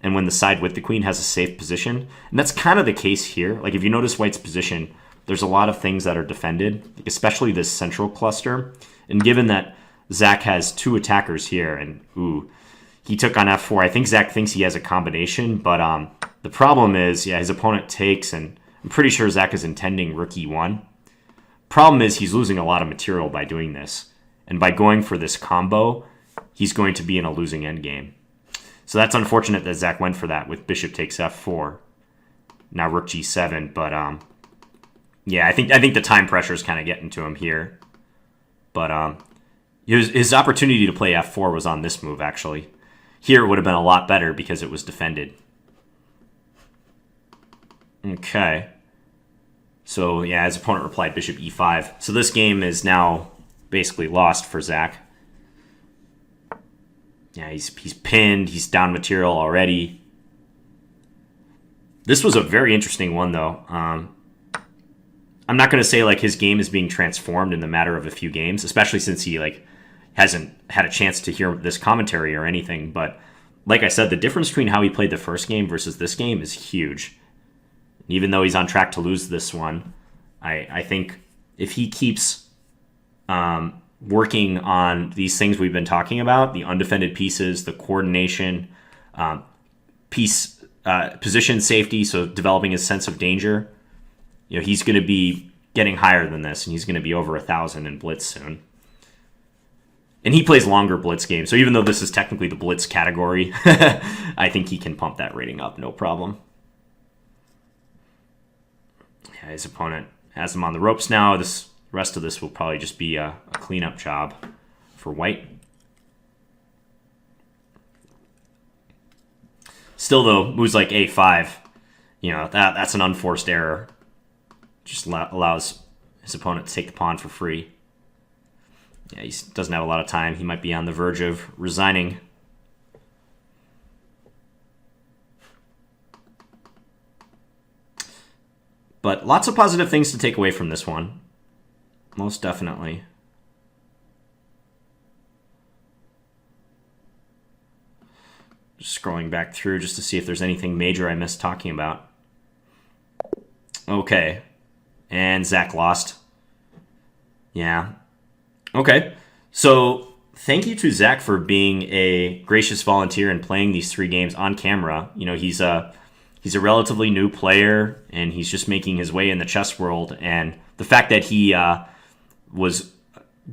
and when the side with the queen has a safe position. And that's kind of the case here. Like if you notice white's position, there's a lot of things that are defended, especially this central cluster. And given that Zach has two attackers here, and he took on f4. I think Zach thinks he has a combination, but the problem is, his opponent takes, and I'm pretty sure Zach is intending rook e1. Problem is he's losing a lot of material by doing this. And by going for this combo, he's going to be in a losing endgame. So that's unfortunate that Zach went for that with bishop takes f4. Now rook g7, but I think the time pressure is kind of getting to him here. But his opportunity to play f4 was on this move, actually. Here it would have been a lot better because it was defended. Okay. So, his opponent replied bishop e5. So this game is now basically lost for Zach. Yeah, he's pinned. He's down material already. This was a very interesting one, though. I'm not going to say like his game is being transformed in the matter of a few games, especially since he hasn't had a chance to hear this commentary or anything. But like I said, the difference between how he played the first game versus this game is huge. Even though he's on track to lose this one, I think if he keeps working on these things we've been talking about, the undefended pieces, the coordination, position safety, so developing his sense of danger, he's going to be getting higher than this, and he's going to be over 1,000 in Blitz soon. And he plays longer Blitz games, so even though this is technically the Blitz category, I think he can pump that rating up, no problem. His opponent has him on the ropes now. The rest of this will probably just be a cleanup job for white. Still, though, moves like a5, that's an unforced error. Just allows his opponent to take the pawn for free. He doesn't have a lot of time. He might be on the verge of resigning. But lots of positive things to take away from this one. Most definitely. Just scrolling back through just to see if there's anything major I missed talking about. Okay. And Zach lost. Yeah. Okay. So thank you to Zach for being a gracious volunteer and playing these 3 games on camera. He's a relatively new player, and he's just making his way in the chess world. And the fact that he was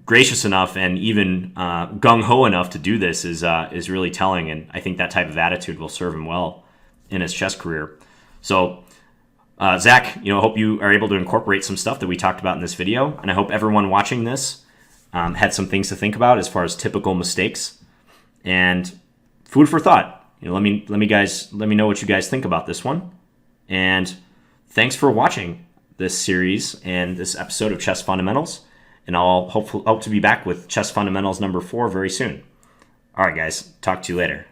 gracious enough and even gung-ho enough to do this is really telling. And I think that type of attitude will serve him well in his chess career. So, Zach, I hope you are able to incorporate some stuff that we talked about in this video. And I hope everyone watching this had some things to think about as far as typical mistakes and food for thought. Let me know what you guys think about this one. And thanks for watching this series and this episode of Chess Fundamentals. And I'll hope to be back with Chess Fundamentals number 4 very soon. All right, guys. Talk to you later.